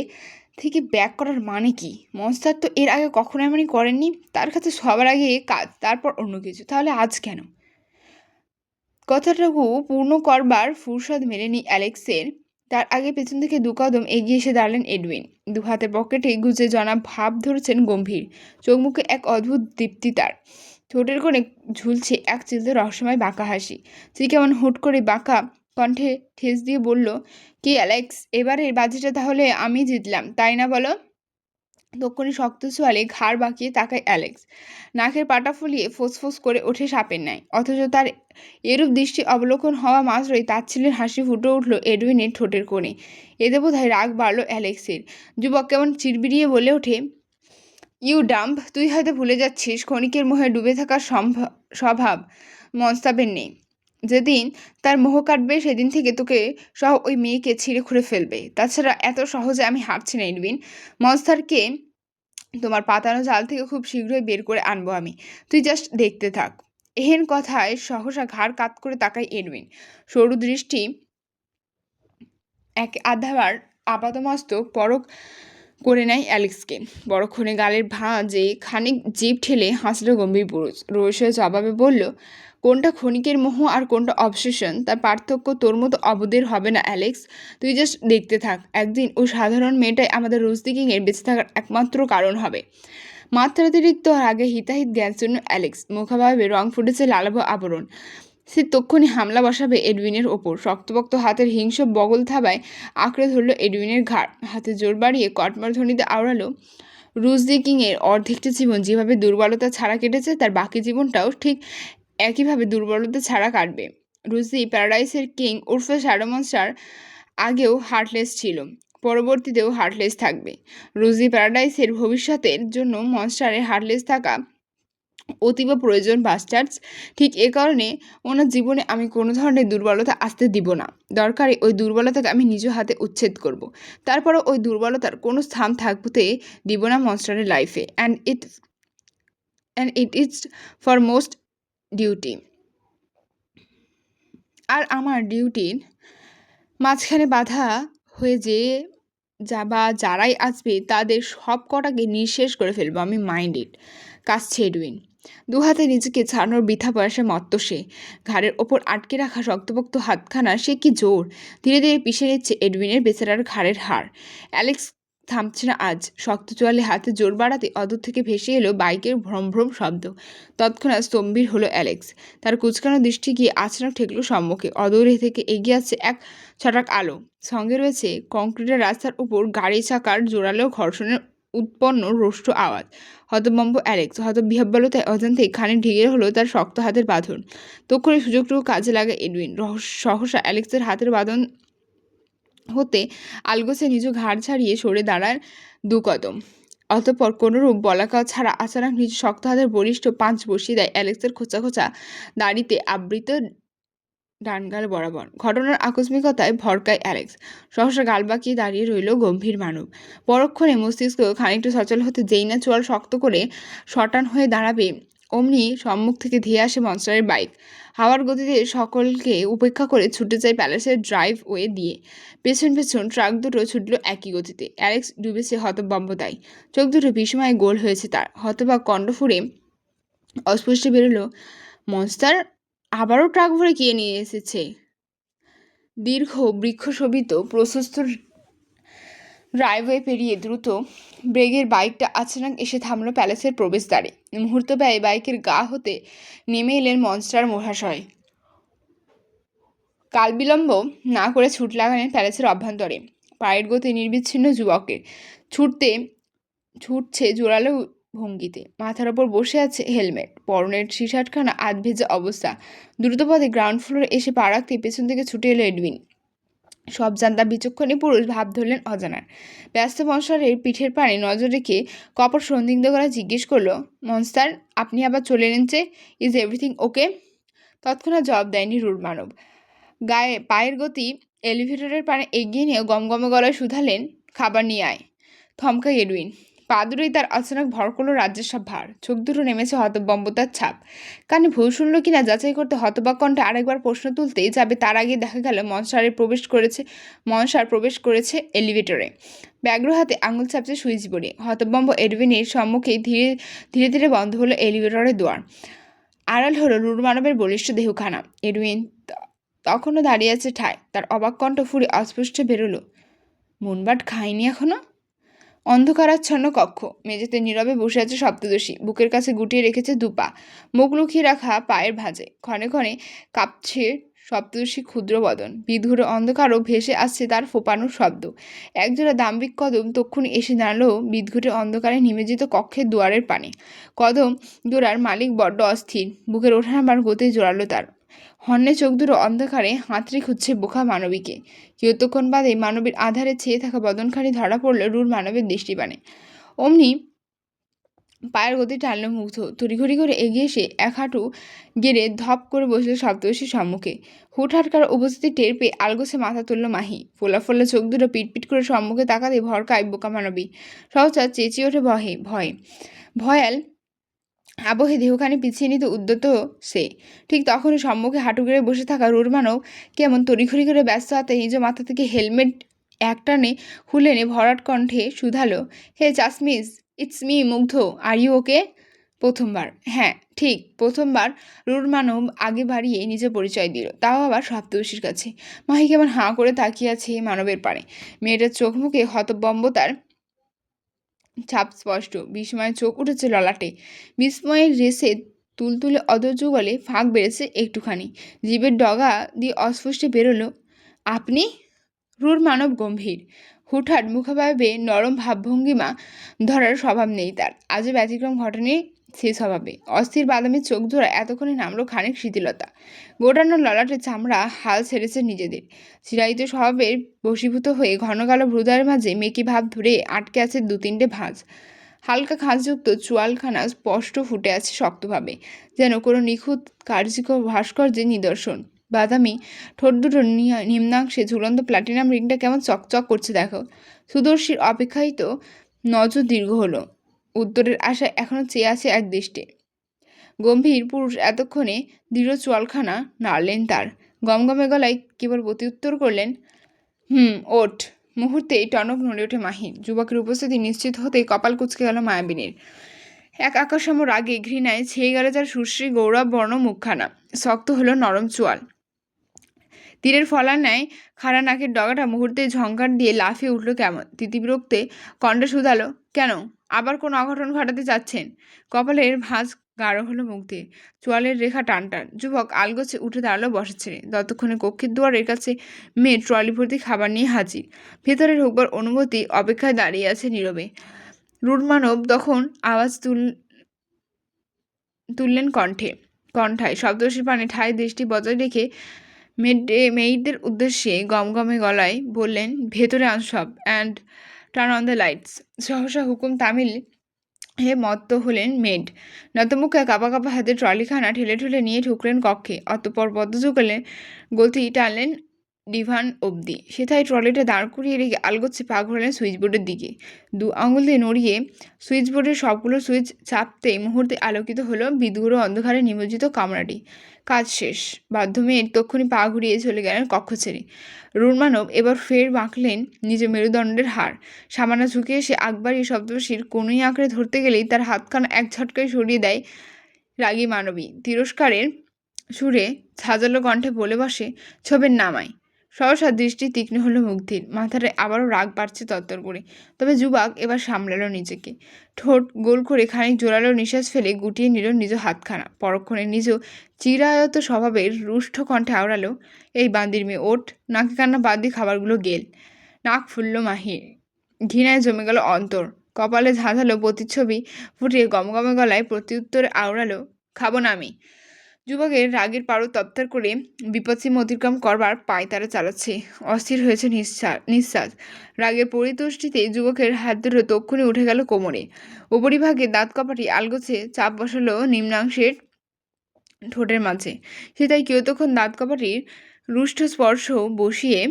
থেকে ব্যাক করার মানে কি? মনস্টার তো এর আগে কখনো এমনই করেননি। তার কাছে সবার আগে কাজ, তারপর অন্য কিছু। তাহলে আজ কেন? কথাটুকু পূর্ণ করবার ফুরসত মেলেনি অ্যালেক্সের। তার আগে পেছন থেকে দু কদম এগিয়ে এসে দাঁড়ালেন এডউইন। দু হাতে পকেটে গুজে জনা ভাব ধরেছেন গম্ভীর। চোখ মুখে এক অদ্ভুত দীপ্তি তার। ঠোঁটের কোণে ঝুলছে এক চিলতে রহস্যময় বাঁকা হাসি। সে কেমন হুট করে বাঁকা কণ্ঠে ঠেস দিয়ে বলল, কি অ্যালেক্স, এবারের বাজিটা তাহলে আমি জিতলাম, তাই না বলো? তক্ষুনি শক্ত সোয়ালে ঘাড় বাঁকিয়ে তাকায় অ্যালেক্স। নাকের পাটা ফুলিয়ে ফোঁস করে ওঠে সাপের ন্যায়। অথচ তার এরূপ দৃষ্টি অবলোকন হওয়া মাত্রই তাচ্ছিল্যের হাসি ফুটে উঠল এডউইনের ঠোঁটের কোণে। এতে বোধহয় রাগ বাড়ল অ্যালেক্সের। যুবক কেমন চিরবিরিয়ে বলে ওঠে, ইউ ডাম্প, তুই হয়তো ভুলে যাচ্ছিস ক্ষণিকের মোহে ডুবে থাকার স্বভাব মনস্তাবের নেই। যেদিন তার মোহ কাটবে সেদিন থেকে তোকে সহ ওই মেয়েকে ছিঁড়ে খুঁড়ে ফেলবে। তাছাড়া এত সহজে আমি হারছি না এডউইন। মনস্টারকে তোমার পাতানো জাল থেকে খুব শীঘ্রই বের করে আনবো আমি। তুই জাস্ট দেখতে থাক। এহেন কথায় সহসা ঘাড় কাত করে তাকায় এডউইন। সরু দৃষ্টি এক আধাবার আপাতমস্তক পরক করে নেয় অ্যালেক্সকে। বড়ক্ষণে গালের ভাঁজে খানিক জিভ ঠেলে হাসল গম্ভীর পুরুষ। রহস্য জবাবে বলল, কোনটা ক্ষণিকের মোহ আর কোনটা অবসেশন, তার পার্থক্য তোর মতো অবদের হবে না অ্যালেক্স। তুই জাস্ট দেখতে থাক। একদিন ওই সাধারণ মেয়েটাই আমাদের রোজদিকিংয়ের বেঁচে থাকার একমাত্র কারণ হবে। মাত্রাতিরিক্ত আগে হিতাহিত জ্ঞানশূন্য অ্যালেক্স মুখাভাবে রং ফুটেছে লালাভ আবরণ। সে তক্ষুনি হামলা বসাবে এডউইনের ওপর। শক্তপোক্ত হাতের হিংস্র বগল থাবায় আঁকড়ে ধরল এডউইনের ঘাড়। হাতে জোর বাড়িয়ে কটমর ধ্বনিতে আওড়ালো, রুজদিকিংয়ের অর্ধেকটা জীবন যেভাবে দুর্বলতা ছাড়া কেটেছে, তার বাকি জীবনটাও ঠিক একইভাবে দুর্বলতা ছাড়া কাটবে। রুজি প্যারাডাইসের কিং উর্ফে শ্যাডো মনস্টার আগেও হার্টলেস ছিল, পরবর্তীতেও হার্টলেস থাকবে। রুজি প্যারাডাইসের ভবিষ্যতের জন্য মনস্টারের হার্টলেস থাকা অতীব প্রয়োজন বাস্টার্স। ঠিক এ কারণে ওনার জীবনে আমি কোনো ধরনের দুর্বলতা আসতে দিব না। দরকারে ওই দুর্বলতাকে আমি নিজ হাতে উচ্ছেদ করব। তারপরও ওই দুর্বলতার কোনো স্থান থাকতে দিব না মনস্টারের লাইফে। And it is for most duty. আর আমার ডিউটির মাঝখানে বাধা হয়ে যারাই আসবে তাদের সব কটাকে নিঃশেষ করে ফেলবো আমি। মাইন্ডেড। কাশছে এডউইন। দু হাতে নিজেকে ছাড়ানোর বৃথা বয়সে মত্ত সে। ঘাড়ের ওপর আটকে রাখা শক্তপোক্ত হাতখানা সে কি জোর। ধীরে ধীরে পিষে নিচ্ছে এডউইনের বেচারার ঘাড়ের হাড়। অ্যালেক্স থামছে না আজ। শক্ত চোয়ালে হাতে জোর বাড়াতে অদূর থেকে ভেসে এলো বাইকের ভ্রম শব্দ। তৎক্ষণাৎ স্তম্ভীর হলো অ্যালেক্স। তার কুচকানো দৃষ্টি গিয়ে আচরণ ঠেকলো সম্মুখে। অদূরে থেকে এগিয়ে আসছে এক ছটাক আলো। সঙ্গে রয়েছে কংক্রিটের রাস্তার উপর গাড়ি চাকার জোরালো ঘর্ষণের উৎপন্ন রোষ্ট আওয়াজ। হতভম্ব অ্যালেক্স। হতবিহ্বলতায় অজান্তেই খানিক ঢিগে হলো তার শক্ত হাতের বাঁধন। তক্ষুনি সুযোগটুকু কাজে লাগে এডউইন। সহসা অ্যালেক্সের হাতের বাঁধন হতে আলগোছে নিজ ঘাড় ছাড়িয়ে সরে দাঁড়ায় দু কদম। অতঃপর কোনোরূপ বলাকা ছাড়া আচানক নিজ শক্ত হাতের বলিষ্ঠ পাঁচ বসিয়ে দেয় অ্যালেক্সের খোঁচা খোঁচা দাড়িতে আবৃত ডানগাল বরাবর। ঘটনার আকস্মিকতায় ভরকায় অ্যালেক্স। সহসা গাল বাঁকিয়ে দাঁড়িয়ে রইল গম্ভীর মানব। পরক্ষণে মস্তিষ্ক খানিকটা সচল হতে যেই না চোয়াল শক্ত করে শটান হয়ে দাঁড়াবে, অমনি সম্মুখ থেকে ধেয়ে আসে মনস্টারের বাইক। হাওয়ার গতিতে সকলকে উপেক্ষা করে ছুটে যায় প্যালেসের ড্রাইভ ওয়ে দিয়ে। পেছন ট্রাক দুটো ছুটল একই গতিতে। অ্যালেক্স ডুবেছে হতবম্বতায়। চোখ দুটো বিস্ময়ে গোল হয়েছে তার। হতবাক কণ্ঠ ফুঁড়ে অস্পষ্ট বেরোলো, মনস্টার আবারও ট্রাক ভরে কিনে নিয়ে এসেছে। দীর্ঘ বৃক্ষশোভিত প্রশস্ত ড্রাইভওয়ে পেরিয়ে দ্রুত ব্রেগের বাইকটা আচানক এসে থামল প্যালেসের প্রবেশদ্বারে। মুহূর্ত ব্যয়ে বাইকের গা হতে নেমে এলেন মনস্টার মহাশয়। কাল বিলম্ব না করে ছুট লাগালেন প্যালেসের অভ্যন্তরে। পায়ের গতি নির্বিচ্ছিন্ন যুবকের। ছুটছে জোরালো ভঙ্গিতে। মাথার ওপর বসে আছে হেলমেট। পরনের টি-শার্টখানা আধভেজা অবস্থা। দ্রুতপদে গ্রাউন্ড ফ্লোরে এসে পা রাখতে পেছন থেকে ছুটে এলো এডউইন। সব জানতা বিচক্ষণী পুরুষ ভাব ধরলেন অজানার। ব্যস্ত মনস্টারের পিঠের পানে নজর রেখে কপট সন্দিগ্ধ করে জিজ্ঞেস করলো, মনস্টার, আপনি আবার চলে এলেন যে? Is everything okay? তৎক্ষণাৎ জবাব দেয়নি রুড় মানব। পায়ের গতি এলিভেটরের পানে এগিয়ে নিয়ে গমগমে গলায় শুধালেন, খাবার নিয়ে আয়। থমকাই এডুইন। পা দুটোই তার অচানক ভর করলো রাজ্যের সব ভার। চোখ দুটো নেমেছে হতবম্বতার ছাপ। কানে ভুল শুনল কিনা যাচাই করতে হতবাক কণ্ঠে আরেকবার প্রশ্ন তুলতেই যাবে তার আগে দেখা গেল মনসার প্রবেশ করেছে এলিভেটরে, ব্যগ্র হাতে আঙুল চাপছে সুইচ বোর্ডে। হতবম্ব এডুইনের সম্মুখে ধীরে ধীরে ধীরে বন্ধ হলো এলিভেটরের দুয়ার। আড়াল হলো রুড় মানবের বলিষ্ঠ দেহখানা। এডুইন তখনও দাঁড়িয়ে আছে ঠায়। তার অবাক কণ্ঠ ফুরে অস্পষ্ট বেরোলো, মুনবাট খায়নি এখনো? অন্ধকারাচ্ছন্ন কক্ষ। মেঝেতে নীরবে বসে আছে সপ্তদশী। বুকের কাছে গুটিয়ে রেখেছে দুপা, মুখ লুকিয়ে রাখা পায়ের ভাঁজে। ক্ষণে ক্ষণে কাঁপছে সপ্তদশী ক্ষুদ্র বদন। বিধুর অন্ধকারও ভেসে আসছে তার ফোপানোর শব্দ। একজোড়া দাম্ভিক কদম তক্ষুনি এসে দাঁড়ালো বিদঘুটে অন্ধকারে নিমেজিত কক্ষের দুয়ারের পানে। কদম জোড়ার মালিক বড্ড অস্থির। বুকের ওঠানামার গতি জোরালো তার। হন্যে চোখ দুটো অন্ধকারে হাতড়ে খুঁজছে বোকা মানবীকে। কিয়তক্ষণ বাদে মানবীর আধারে ছেয়ে থাকা বদনখানি ধরা পড়ল রুড় মানবের দৃষ্টিপানে। অমনি পায়ের গতি টানল মুগ্ধ। তড়িঘড়ি করে এগিয়ে এসে এক হাঁটু গেড়ে ধপ করে বসল সপ্তর্ষির সম্মুখে। হুটহাটকার উপস্থিতি টের পেয়ে আলগোছে মাথা তুলল মাহি। ফোলা ফোলা চোখ দুটো পিটপিট করে সম্মুখে তাকাতে ভরকায় বোকা মানবী। সহসা চেঁচিয়ে ওঠে ভয়ে। ভয়াল আবহে দেহখানি পিছিয়ে নিতে উদ্যত সে। ঠিক তখনই সম্মুখে হাঁটু গেড়ে বসে থাকা রুড় মানব কেমন তড়িঘড়ি করে ব্যস্ত হাতে নিজ মাথা থেকে হেলমেট একটানে খুলে এনে ভরাট কণ্ঠে শুধালো, হে চাসমিস, ইটস মি মুগ্ধ, আর ইউ ওকে? প্রথমবার, হ্যাঁ ঠিক প্রথমবার রুড় মানব আগে বাড়িয়ে নিজে পরিচয় দিল, তাও আবার সপ্তর্ষির কাছে। মাহি কেমন হাঁ করে তাকিয়ে আছে মানবের পানে। মেয়েটার চোখ মুখে হতবম্বতার ছাপ স্পষ্ট। বিস্ময়ে চোখ উঠেছে ললাটে। বিস্ময়ের রেসে তুলতুলে অধৈর্যগলে ফাঁক বেড়েছে একটুখানি। জীবের ডগা দিয়ে অস্পষ্টে বেরোলো, আপনি? রুড় মানব গম্ভীর। হুটহাট মুখাভাবে নরম ভাবভঙ্গিমা ধরার স্বভাব নেই তার। আজও ব্যতিক্রম ঘটেনি সে স্বভাবে। অস্থির বাদামি চোখ জোড়া এতক্ষণে নামলো খানিক শিথিলতা। গোটানো ললাটের চামড়া হাল ছেড়েছে নিজেদের। চিরায়িত স্বভাবের বশীভূত হয়ে ঘন কালো ভ্রুদয়ের মাঝে মেকি ভাব ধরে আটকে আছে দু তিনটে ভাঁজ। হালকা খাঁজযুক্ত চোয়ালখানা স্পষ্ট ফুটে আছে শক্তভাবে, যেন কোনো নিখুঁত ভাস্কর্যের নিদর্শন। বাদামি ঠোঁট দুটো নিম্নাংশে ঝুলন্ত প্লাটিনাম রিংটা কেমন চকচক করছে দেখো। সুদর্শীর অপেক্ষায়িত নজর দীর্ঘ হলো। উত্তরের আশায় এখনো চেয়ে আছে এক দৃষ্টে। গম্ভীর পুরুষ এতক্ষণে দৃঢ় চোয়ালখানা নাড়লেন তার। গমগমে গলায় কেবল প্রত্যুত্তর করলেন, ওঠ। মুহূর্তেই টনক নড়ে ওঠে মাহির। যুবকের উপস্থিতি নিশ্চিত হতেই কপাল কুঁচকে গেল মায়াবিনীর। এক আকাশসম রাগে ঘৃণায় ছেয়ে গেল তার সুশ্রী গৌরব বর্ণ মুখখানা। শক্ত হলো নরম চোয়াল। তীরের ফলার ন্যায় খাড়া নাকের ডগাটা মুহূর্তে ঝঙ্কার দিয়ে লাফিয়ে উঠল কেমন। তিতিবিরক্তে কণ্ঠে শুধালো, কেন, আবার কোন অঘটন ঘটাতে চাচ্ছেন? কপালের ভাঁজ গাঢ় হলো মুগ্ধের। চোয়ালের রেখা টান টান। যুবক আলগোছে উঠে দাঁড়ালো বসা ছেড়ে। ততক্ষণে কক্ষের দুয়ারের কাছে মেয়ে ট্রলি ভর্তি খাবার নিয়ে হাজির। ভেতরে ঢোকবার অনুমতি অপেক্ষায় দাঁড়িয়ে আছে নীরবে। রুড় মানব তখন আওয়াজ তুললেন কণ্ঠায়। সপ্তর্ষির পানে ঠায় দৃষ্টি বজায় রেখে মেয়েদের উদ্দেশ্যে গমগমে গলায় বললেন, ভেতরে আন সব, and turn on the lights. সহসা হুকুম তামিল হে মত্ত হলেন মেড। নতমুখে কাঁপা কাঁপা হাতে ট্রলিখানা ঠেলে ঠেলে নিয়ে ঢুকলেন কক্ষে। অতঃপর পদ্মযুগলে গতি টানলেন ডিভান অবধি। সেথায় ট্রলিটা দাঁড় করিয়ে রেখে আলগোচ্ছে পা ঘোরালেন সুইচবোর্ডের দিকে। দু আঙুল দিয়ে নড়িয়ে সুইচবোর্ডের সবগুলো সুইচ চাপতেই মুহূর্তে আলোকিত হলো বিদূর অন্ধকারে নিমজ্জিত কামরাটি। কাজ শেষ। বাধ্য মেয়ের তক্ষুনি পা ঘুরিয়ে চলে গেলেন কক্ষ ছেড়ে। রুড় মানব এবার ফের বাঁকলেন নিজের মেরুদণ্ডের হাড়। সামান্য ঝুঁকে এসে আকবরী সপ্তর্ষির কোনোই আঁকড়ে ধরতে গেলেই তার হাতখানা এক ঝটকায় সরিয়ে দেয় রাগী মানবী। তিরস্কারের সুরে ঝাঁঝালো কণ্ঠে বলে বসে, ছোবেন নামায়। সহসা দৃষ্টি তীক্ষ্ণ হলো মুগ্ধের। মাথাটা আবারও রাগ বাড়ছে তত্তর করে। তবে যুবক এবার সামলালো নিজেকে। ঠোঁট গোল করে খানিক জোরালো নিঃশ্বাস ফেলে গুটিয়ে নিল নিজ হাতখানা। পরক্ষণে নিজ চিরায়ত স্বভাবের রুষ্ট কণ্ঠে আওড়ালো, এই বান্দির মেয়ে ওঠ, নাকি কান্না বাদ দিয়ে খাবারগুলো গেল। নাক ফুলল মাহির। ঘৃণায় জমে গেল অন্তর। কপালে ঝাঁঝালো প্রতিচ্ছবি ফুটিয়ে গমগমে গলায় প্রত্যুত্তরে আওড়ালো, খাবো না আমি। যুবকের রাগের পারদ তপ্তার করে বিপদসীমা অতিক্রম করবার পায় তারা চালাচ্ছে। অস্থির হয়েছে নিঃশ্বাস। রাগের পরিতুষ্টিতে যুবকের হাত দুটো তক্ষুনি উঠে গেল কোমরে। উপরিভাগে দাঁত কপাটি আলগোছে চাপ বসালো নিম্নাংশের ঠোঁটের মাঝে। সে তাই কিয়তক্ষণ দাঁত কপাটির রুষ্ট স্পর্শ বসিয়ে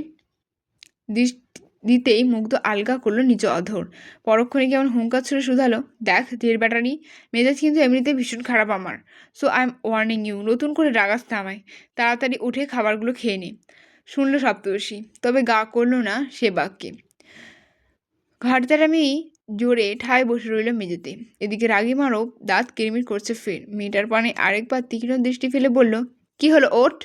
দিতেই মুগ্ধ আলগা করলো নিজ অধর। পরক্ষণে কেমন হুঙ্কার ছুড়ে শুধালো, দেখ ঢের ব্যাটারি, মেজাজ কিন্তু এমনিতেই ভীষণ খারাপ আমার। So I am warning you, নতুন করে রাগাস না আমায়। তাড়াতাড়ি উঠে খাবারগুলো খেয়ে নে। শুনল সপ্তর্ষি, তবে গা করল না সে বাক্যে। ঘাড়তারামি জোরে ঠায় বসে রইল মেঝেতে। এদিকে রাগী মারব দাঁত কিরমির করছে ফের। মেয়েটার পানে আরেকবার তীক্ষ্ণ দৃষ্টি ফেলে বলল, কি হলো ওঠ?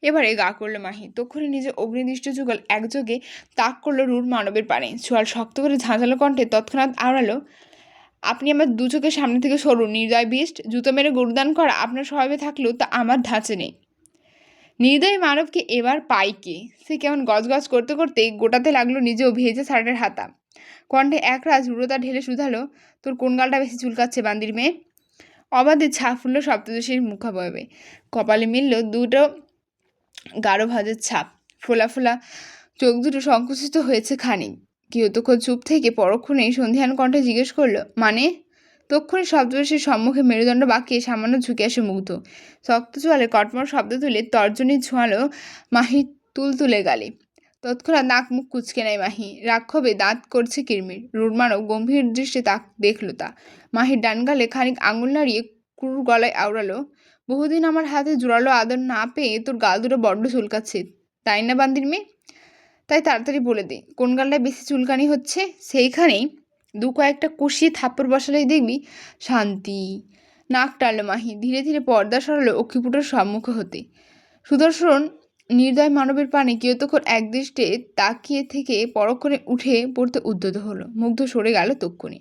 এবারে গা করলো মাহি। তক্ষুনি নিজের অগ্নিদৃষ্ট যুগল একযোগে তাক করলো রূঢ় মানবের পানে। চোয়াল শক্ত করে ঝাঁঝালো কণ্ঠে তৎক্ষণাৎ আওড়ালো, আপনি আমার দু চোখের সামনে থেকে সরুন নির্দয় বিষ্ট। জুতো মেরে গরুদান করা আপনার স্বভাবে থাকলেও তা আমার ধাঁচে নেই। নির্দয় মানবকে এবার পাই কে? সে কেমন গজগজ করতে করতে গোটাতে লাগলো নিজেও ভেজে শার্টের হাতা। কণ্ঠে একরাজ রূঢ়তা ঢেলে শুধালো, তোর কোন গালটা বেশি চুলকাচ্ছে বান্দির মেয়ে? অবাধে ছাপ ফুলল সপ্তদশীর মুখাবয়বে। কপালে মিলল দুটো গাঢ় ভাঁজের ছাপ। ফোলা ফোলা চোখ দুটো সংকুচিত হয়েছে খানিক। কিয়তক্ষণ চুপ থেকে পরক্ষণেই সন্ধিহান কণ্ঠে জিজ্ঞেস করলো, মানে? তক্ষুনি সপ্তদশীর সম্মুখে মেরুদণ্ড বাঁকিয়ে সামান্য ঝুঁকে আসে মুগ্ধ। শক্ত চোয়ালে কটমট শব্দ তুলে তর্জনী ছোঁয়ালো মাহি তুলতুলে গালে। তৎক্ষণাৎ নাক মুখ কুচকে নেয় মাহি। রাক্ষবে দাঁত করছে কিরমির। রুড়মানব গম্ভীর দৃষ্টে দেখল তা। মাহির ডান গালে খানিক আঙুল নাড়িয়ে ক্রুর গলায় আওড়ালো, বহুদিন আমার হাতে জোরালো আদর না পেয়ে তোর গাল দুটো বড্ড চুলকাচ্ছে, তাই না বান্দির মেয়ে? তাই তাড়াতাড়ি বলে দে, কোন গালটায় বেশি চুলকানি হচ্ছে? সেইখানেই দু কয়েকটা কষিয়ে থাপ্পড় বসালেই দেখবি শান্তি। নাক টানল মাহি। ধীরে ধীরে পর্দা সরালো অক্ষিপুটোর সম্মুখ হতে। সুদর্শন নির্দয় মানবের পানে কিয়তক্ষণ একদৃষ্টে তাকিয়ে থেকে পরক্ষণে উঠে পড়তে উদ্যত হলো। মুগ্ধ সরে গেল তক্ষুনি।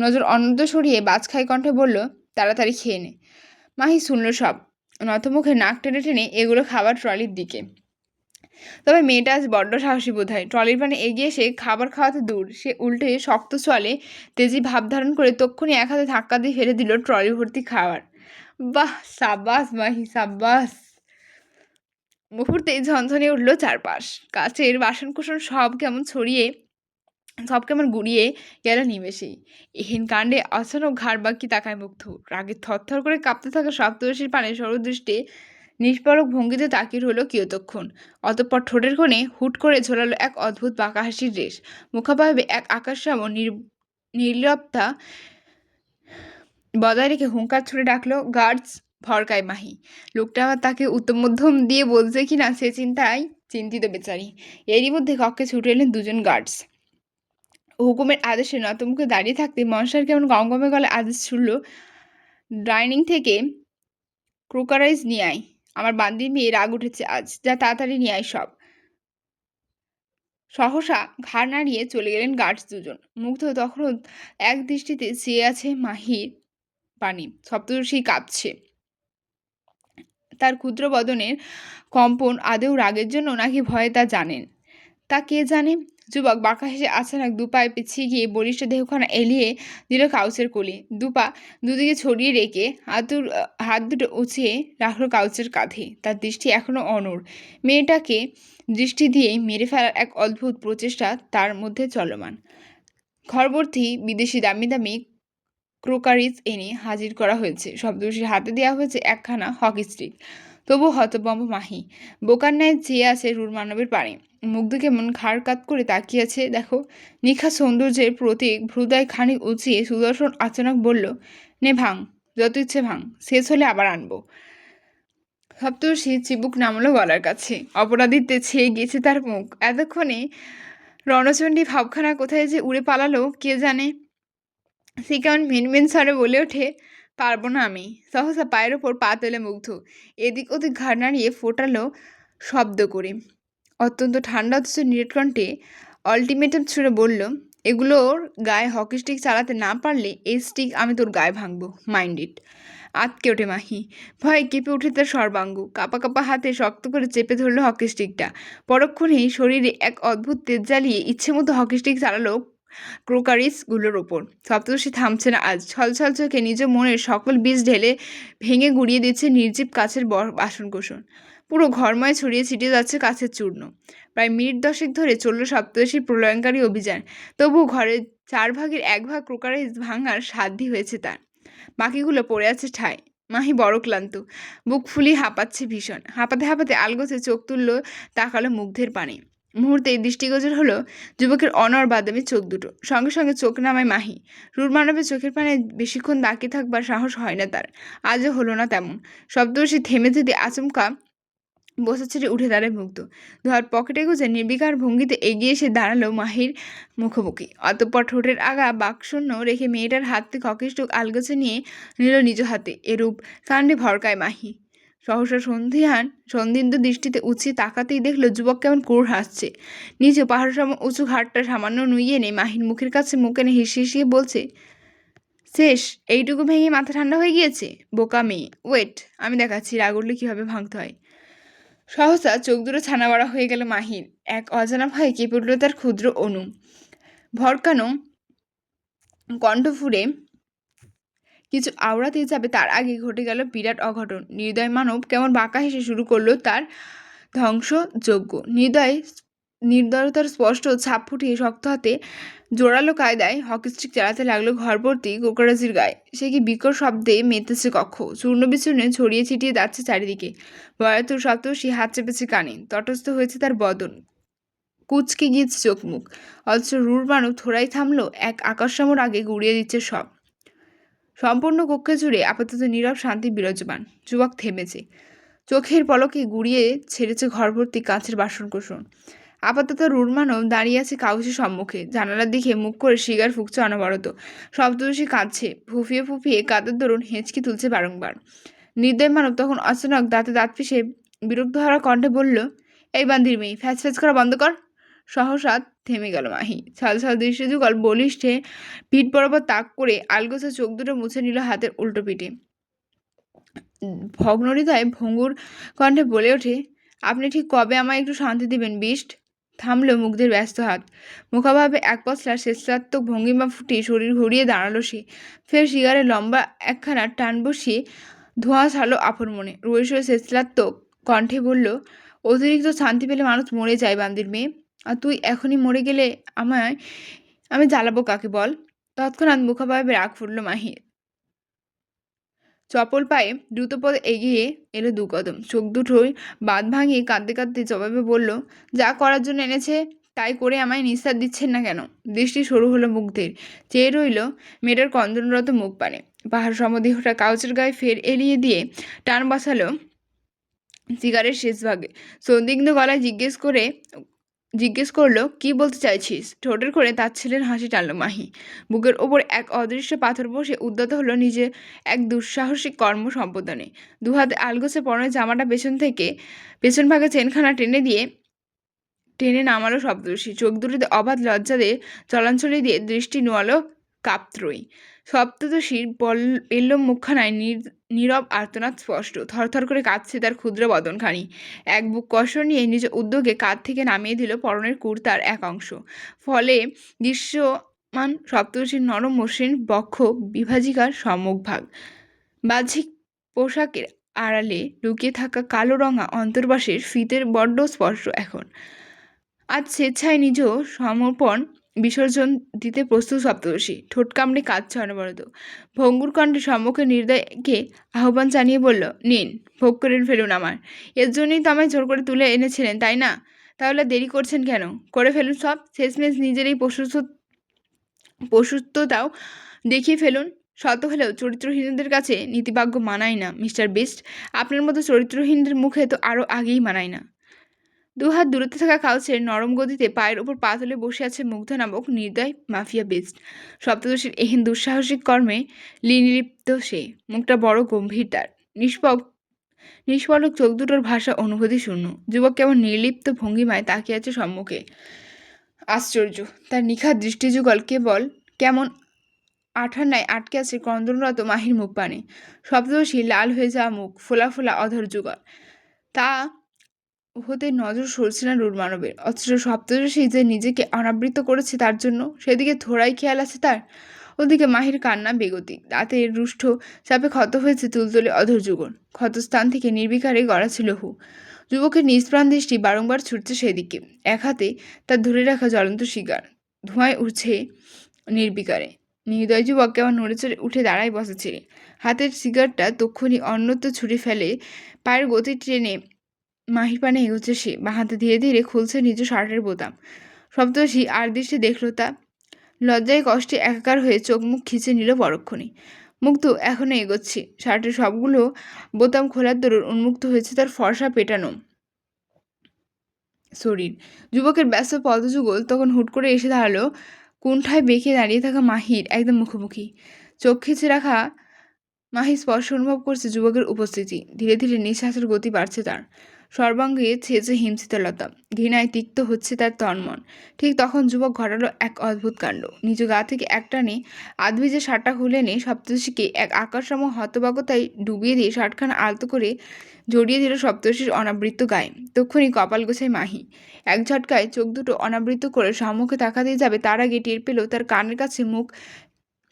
নজর অন্যত্র সরিয়ে বাজখাই কণ্ঠে বলল, তাড়াতাড়ি খেয়ে নে। মাহি শুনল সব। নতমুখে নাক টেনে টেনে এগুলো খাবার ট্রলির দিকে। তবে মেয়েটা আজ বড্ড সাহসী বোধ হয়। ট্রলির পানে এগিয়ে এসে খাবার খাওয়াতে দূর, সে উল্টে শক্ত চলে তেজি ভাব ধারণ করে তক্ষুনি এক হাতে ধাক্কা দিয়ে ফেলে দিল ট্রলি ভর্তি খাবার। বাহ, সাব্বাস মাহি, সাব্বাস। মুহূর্তেই ঝনঝনে উঠল চারপাশ। কাচের বাসনকুসন সব কেমন গুড়িয়ে গেল নিমেষেই। এহেন কাণ্ডে অচানক ঘাড় বাঁকি তাকায় মুগ্ধ। রাগে থরথর করে কাঁপতে থাকা সপ্তর্ষির পানে সরদৃষ্টে নিষ্পরক ভঙ্গিতে তাকিয়ে রইল কিয়তক্ষণ। অতঃপর ঠোঁটের কোণে হুট করে ঝোলালো এক অদ্ভুত বাঁকা হাসির রেশ। মুখাবয়বে এক আকাশসম নির্লিপ্ততা বজায় রেখে হুঙ্কার ছুড়ে ডাকলো, গার্ডস! ভরকায় মাহি। লোকটা আবার তাকে উত্তম মধ্যম দিয়ে বলছে কিনা সে চিন্তায় চিন্তিত বেচারি। এরই মধ্যে কক্ষে ছুটে এলেন দুজন গার্ডস। হুকুমের আদেশে নতমুখে দাঁড়িয়ে থাকতে মনসার কেমন গমগমে গলায় আদেশ ছুড়ল, ডাইনিং থেকে ক্রোকারাইজ নিয়ে আয়। আমার বান্দির মেয়ে রাগ উঠেছে আজ, যা তাড়াতাড়ি নিয়ে আয় সব। সহসা ঘাড় নাড়িয়ে চলে গেলেন গার্ডস দুজন। মুগ্ধ তখনও এক দৃষ্টিতে চেয়ে আছে মাহির পানে। সপ্তদশী কাঁপছে। তার ক্ষুদ্র বদনের কম্পন আদেও রাগের জন্য নাকি ভয়ে তা জানেন, তা কে জানে। যুবক বাঁকা হেসে আচানক দু পায়ে পিছিয়ে গিয়ে বলিষ্ঠ দেহখানা এলিয়ে দিল কাউচের কোলে। দুপা দুদিকে ছড়িয়ে রেখে হাত দুটো উঁচিয়ে রাখলো কাউচের কাঁধে। তার দৃষ্টি এখনো অনড়। মেয়েটাকে দৃষ্টি দিয়েই মেরে ফেলার এক অদ্ভুত প্রচেষ্টা তার মধ্যে চলমান। ঘরভর্তি বিদেশি দামি দামি ক্রোকারিজ এনে হাজির করা হয়েছে। সপ্তর্ষির হাতে দেওয়া হয়েছে একখানা হকি স্টিক। তবু হতভম্ব মাহি। বোকার ন্যায় চেয়ে আছে রূঢ় মানবের পানে। মুগ্ধ কেমন ঘাড় কাত করে তাকিয়েছে দেখো। নিখাত সৌন্দর্যের প্রতীক ভ্রুদয় খানিক উঁচিয়ে সুদর্শন আচানক বলল, নে ভাঙ, যত ইচ্ছে ভাঙ, শেষ হলে আবার আনবো। সপ্তর্ষি চিবুক নামলো গলার কাছে। অপরাধীতে ছেয়ে গেছে তার মুখ। এতক্ষণে রণচণ্ডী ভাবখানা কোথায় যে উড়ে পালালো কে জানে। সে কেমন মিনমিন স্বরে বলে ওঠে, পারবো না আমি। সহসা পায়ের ওপর পা তোলে মুগ্ধ। এদিক ওদিক ঘাড় নাড়িয়ে ফোটালো শব্দ করে। অত্যন্ত ঠান্ডা অথচ নিরেটকণ্ঠে অল্টিমেটাম ছুড়ে বলল, এগুলোর গায়ে হকি স্টিক চালাতে না পারলে এই স্টিক আমি তোর গায়ে ভাঙবো, মাইন্ড ইট। আতকে ওঠে মাহি। ভয়ে কেঁপে উঠে তার সর্বাঙ্গ। কাঁপা কাঁপা হাতে শক্ত করে চেপে ধরলো হকি স্টিকটা। পরক্ষণেই শরীরে এক অদ্ভুত তেজ জ্বালিয়ে ইচ্ছে মতো হকি স্টিক চালালো ক্রোকারিসগুলোর ওপর। সপ্তর্ষি থামছে না আজ। ছলছল চোখে নিজ মনের সকল বীজ ঢেলে ভেঙে গুড়িয়ে দিচ্ছে নির্জীব কাছের বাসনকোসন। পুরো ঘরময় ছড়িয়ে ছিটিয়ে যাচ্ছে কাছের চূর্ণ। প্রায় মিনিট 10 ধরে চলল সপ্তর্ষির প্রলয়ঙ্কারী অভিযান। তবু ঘরের 4 ভাগের 1 ভাগ ক্রোকারাইজ ভাঙার সাধ্যি হয়েছে তার। বাকিগুলো পড়ে আছে ঠায়। মাহি বড় ক্লান্ত, বুক ফুলিয়ে হাঁপাচ্ছে ভীষণ। হাঁপাতে হাঁপাতে আলগোছে চোখ তুলল, তাকালো মুগ্ধের পানে। মুহূর্তেই দৃষ্টিগোচর হলো যুবকের অনড় বাদামি চোখ দুটো। সঙ্গে সঙ্গে চোখ নামায় মাহি। রুর মানবের চোখের পানে বেশিক্ষণ তাকিয়ে থাকবার সাহস হয় না তার। আজও হলো না তেমন। সপ্তর্ষি থেমে যেতে আচমকা বসে ছেড়ে উঠে দাঁড়ায় মুগ্ধ। ধর পকেটে গুজে নির্বিকার ভঙ্গিতে এগিয়ে এসে দাঁড়ালো মাহির মুখোমুখি। অতঃপর ঠোঁটের আগা বাকশূন্য রেখে মেয়েটার হাত থেকে হকিস্টুক আলগোছে নিয়ে নিল নিজ হাতে। এরূপ কাণ্ডে ভরকায় মাহি। সহসা সন্দিগ্ধ দৃষ্টিতে উঁচিয়ে তাকাতেই দেখলো যুবক কেমন ক্রূর হাসছে। নিচে পাহাড় সম উঁচু ঘাটটা সামান্য নুইয়ে এনে মাহির মুখের কাছে মুখ এনে হিসিয়ে বলছে, শেষ? এইটুকু ভেঙে মাথা ঠান্ডা হয়ে গিয়েছে? বোকা মেয়ে, ওয়েট, আমি দেখাচ্ছি রাগ উঠলে কীভাবে ভাঙতে হয়। সহসা চোখ দুটো ছানা বড়া হয়ে গেল মাহির। এক অজানা ভয়ে কেঁপে উঠল তার ক্ষুদ্র অনু। ভরকানো কণ্ঠ ফুঁড়ে কিছু আওড়াতে যাবে তার আগে ঘটে গেল বিরাট অঘটন। নির্দয় মানব কেমন বাঁকা হেসে শুরু করলো তার ধ্বংসযজ্ঞ। নির্দয়তার স্পষ্ট ছাপ ফুটিয়ে শক্ত হাতে জোরালো কায়দায় হকিস্টিক চালাতে লাগলো ঘরভর্তি কোকরাজির গায়ে। সে কি বিকট শব্দে মেতেছে কক্ষ। চূর্ণ বিচূর্ণে ছড়িয়ে ছিটিয়ে যাচ্ছে চারিদিকে। ভয়াতুর সপ্তর্ষি হাত চেপেছে কানে। তটস্থ হয়েছে তার বদন, কুচকে গিয়েছে চোখ মুখ। অথচ রূঢ় মানব থোড়াই থামলো, এক আকাশসম আগে গুড়িয়ে দিচ্ছে সব। সম্পূর্ণ কক্ষে জুড়ে আপাতত নীরব শান্তি বিরাজমান। যুবক থেমেছে, চোখের পলকে গুড়িয়ে ছেড়েছে ঘরভর্তি কাঁচের বাসনকোসন। আপাতত রূঢ়মানব দাঁড়িয়ে আছে কাউসের সম্মুখে। জানালার দিকে মুখ করে সিগার ফুঁকছে অনবরত। সপ্তর্ষি কাঁদছে, ফুঁপিয়ে ফুঁপিয়ে কাদের দরুন হেঁচকি তুলছে বারংবার। নির্দয় মানব তখন অচানক দাঁতে দাঁত পিষে বিরক্ত হারা কণ্ঠে বলল, এই বান্দির মেয়ে, ফ্যাচ ফ্যাচ করা বন্ধ কর। সহসা থেমে গেল মাহি। ছালছাল দৃষ্টিযুগল বলিষ্ঠে পিঠ বরাবর তাক করে আলগোছে চোখ দুটো মুছে নিল হাতের উল্টো পিঠে। ভগ্নহৃদয় ভঙ্গুর কণ্ঠে বলে ওঠে, আপনি ঠিক কবে আমায় একটু শান্তি দিবেন বিষ্ট? থামলো মুগ্ধের ব্যস্ত হাত। মুখাভাবে এক পশলা শেষাত্মক ভঙ্গিমা ফুটিয়ে শরীর ঘুরিয়ে দাঁড়ালো সে। ফের সিগারে লম্বা একখানা টান বসিয়ে ধোঁয়া ছাড়লো আপন মনে। রইসই শেষাত্মক কণ্ঠে বলল, অতিরিক্ত শান্তি পেলে মানুষ মরে যায় বান্দির মেয়ে। আর তুই এখনই মরে গেলে আমি জ্বালাবো কাকে বল? তৎক্ষণাৎ মুখাভাবে রাগ ফুটল মাহির। চপল পায়ে দ্রুতপদে এগিয়ে এলো দু কদম। চোখ দুটোই বাঁধ ভাঙিয়ে কাঁদতে কাঁদতে জবাবে বলল, যা করার জন্য এনেছে তাই করে আমায় নিস্তার দিচ্ছেন না কেন? দৃষ্টি সরু হলো মুগ্ধের। চেয়ে রইল মেয়েটার কন্দনরত মুখ পানে। পাহাড় সমদেহটা কাউচের গায়ে ফের এলিয়ে দিয়ে টান বসালো সিগারের শেষ ভাগে। সন্দিগ্ধ গলায় জিজ্ঞেস করলো, কি বলতে চাইছিস? ঠোঁটের করে তার ছেলের হাসি টানল মাহি। বুকের ওপর এক অদৃশ্য পাথর বসে উদ্যত হলো নিজের এক দুঃসাহসিক কর্ম সম্পাদনে। দুহাতে আলগোছে পরনের জামাটা পেছন ভাগে চেনখানা টেনে নামালো সপ্তর্ষি। চোখ দুটিতে অবাধ লজ্জাতে চলাঞ্চলি দিয়ে দৃষ্টি নোয়ালো কাপ্ত্রয়ী। সপ্তর্ষির পেল্লম মুখখানায় নীরব আর্তনাদ স্পষ্ট। থরথর করে কাঁদছে তার ক্ষুদ্র বদনখানি। এক বুক কষর নিয়ে নিজ উদ্যোগে কাঁধ থেকে নামিয়ে দিল পরনের কুর্তার এক অংশ। ফলে দৃশ্যমান সপ্তর্ষির নরম মসৃণ বক্ষ বিভাজিকার সম্মুখভাগ। বাহ্যিক পোশাকের আড়ালে লুকিয়ে থাকা কালো রঙা অন্তর্বাসের ফিতের বড্ড স্পর্শ এখন। আজ স্বেচ্ছায় নিজ সমর্পণ বিসর্জন দিতে প্রস্তুত সপ্তর্ষি। ঠোঁট কামড়ে কাঁদছে অনবরত। ভঙ্গুর কণ্ঠে সম্মুখে নির্দয়কে আহ্বান জানিয়ে বলল, নিন, ভোগ করে ফেলুন আমার। এর জন্যই তো আমায় জোর করে তুলে এনেছিলেন, তাই না? তাহলে দেরি করছেন কেন? করে ফেলুন সব। শেষমেশ নিজের এই পশুত্বটাও দেখিয়ে ফেলুন। শত হলেও চরিত্রহীনদের কাছে নীতিবাক্য মানায় না মিস্টার বিস্ট। আপনার মতো চরিত্রহীনদের মুখে তো আরও আগেই মানায় না। দুহাত দূরত্বে থাকা কাউচের নরম গদিতে পায়ের উপর পা তুলে বসে আছে মুগ্ধ নামক নির্দয় মাফিয়া বিস্ট। সপ্তদশীর এহেন দুঃসাহসিক কর্মে নির্লিপ্ত সে। মুখটা বড় গম্ভীর তার। নিষ্পলক চোখ দুটোর ভাষা অনুভূতি শূন্য। যুবক কেমন নির্লিপ্ত ভঙ্গিমায় তাকিয়ে আছে সম্মুখে। আশ্চর্য, তার নিখাদ দৃষ্টিযুগল কেমন আঠার ন্যায় আটকে আছে ক্রন্দনরত মাহির মুখ পানে। সপ্তদশী লাল হয়ে যাওয়া মুখ, ফোলা ফোলা অধর যুগল, তা হতে নজর সরছে না রূঢ় মানবের। অথচ সপ্তদশী যে নিজেকে অনাবৃত করেছে তার জন্য, সেদিকে থোড়াই খেয়াল আছে তার। ওদিকে মাহির কান্না বেগতিক। দাঁতের রুষ্ঠ চাপে ক্ষত হয়েছে তুলতুলে অধর যুগল। ক্ষতস্থান থেকে নির্বিকারে গড়াচ্ছে লহু। যুবকের নিষ্প্রাণ দৃষ্টি বারংবার ছুটছে সেদিকে। এক হাতে তার ধরে রাখা জ্বলন্ত সিগার। ধোঁয়ায় উঠছে নির্বিকারে। নির্দয় যুবক কেমন নড়ে চড়ে উঠে দাঁড়ায় বসেছে। হাতের সিগারেটটা তক্ষুনি অন্যত্র ছুঁড়ে ফেলে পায়ের গতি ট্রেনে মাহির পানে এগোচ্ছে সে। বা হাতে ধীরে ধীরে খুলছে নিজ শার্টের বোতাম। সপ্তর্ষি আর দৃষ্টে দেখল তা। লজ্জায় কষ্টে একাকার হয়ে চোখ মুখ খিচে নিল পরক্ষণে। মুগ্ধ এখনো এগোচ্ছে। শার্টের সবগুলো বোতাম খোলার দরুন উন্মুক্ত হয়েছে তার ফর্সা পেটানো শরীর। যুবকের ব্যস্ত পদযুগল তখন হুট করে এসে দাঁড়ালো কুণ্ঠায় বেঁকে দাঁড়িয়ে থাকা মাহির একদম মুখোমুখি। চোখ খিচে রাখা মাহি স্পর্শ অনুভব করছে যুবকের উপস্থিতি। ধীরে ধীরে নিঃশ্বাসের গতি বাড়ছে তার। সর্বাঙ্গে ছেয়েছে হিমশীতলতা। ঘৃণায় তিক্ত হচ্ছে তার তন্মন। ঠিক তখন যুবক ঘটালো এক অদ্ভুত কাণ্ড। নিজ গা থেকে একটানে আধভিজে শার্টটা খুলে এনে সপ্তর্ষিকে এক আকাশসম হতবাকতায় ডুবিয়ে দিয়ে শার্টখানা আলতো করে জড়িয়ে দিল সপ্তর্ষির অনাবৃত গায়ে। তক্ষুনি কপাল গোছায় মাহি। এক ঝটকায় চোখ দুটো অনাবৃত করে সম্মুখে তাকাতেই যাবে তার আগে টের পেল তার কানের কাছে মুখ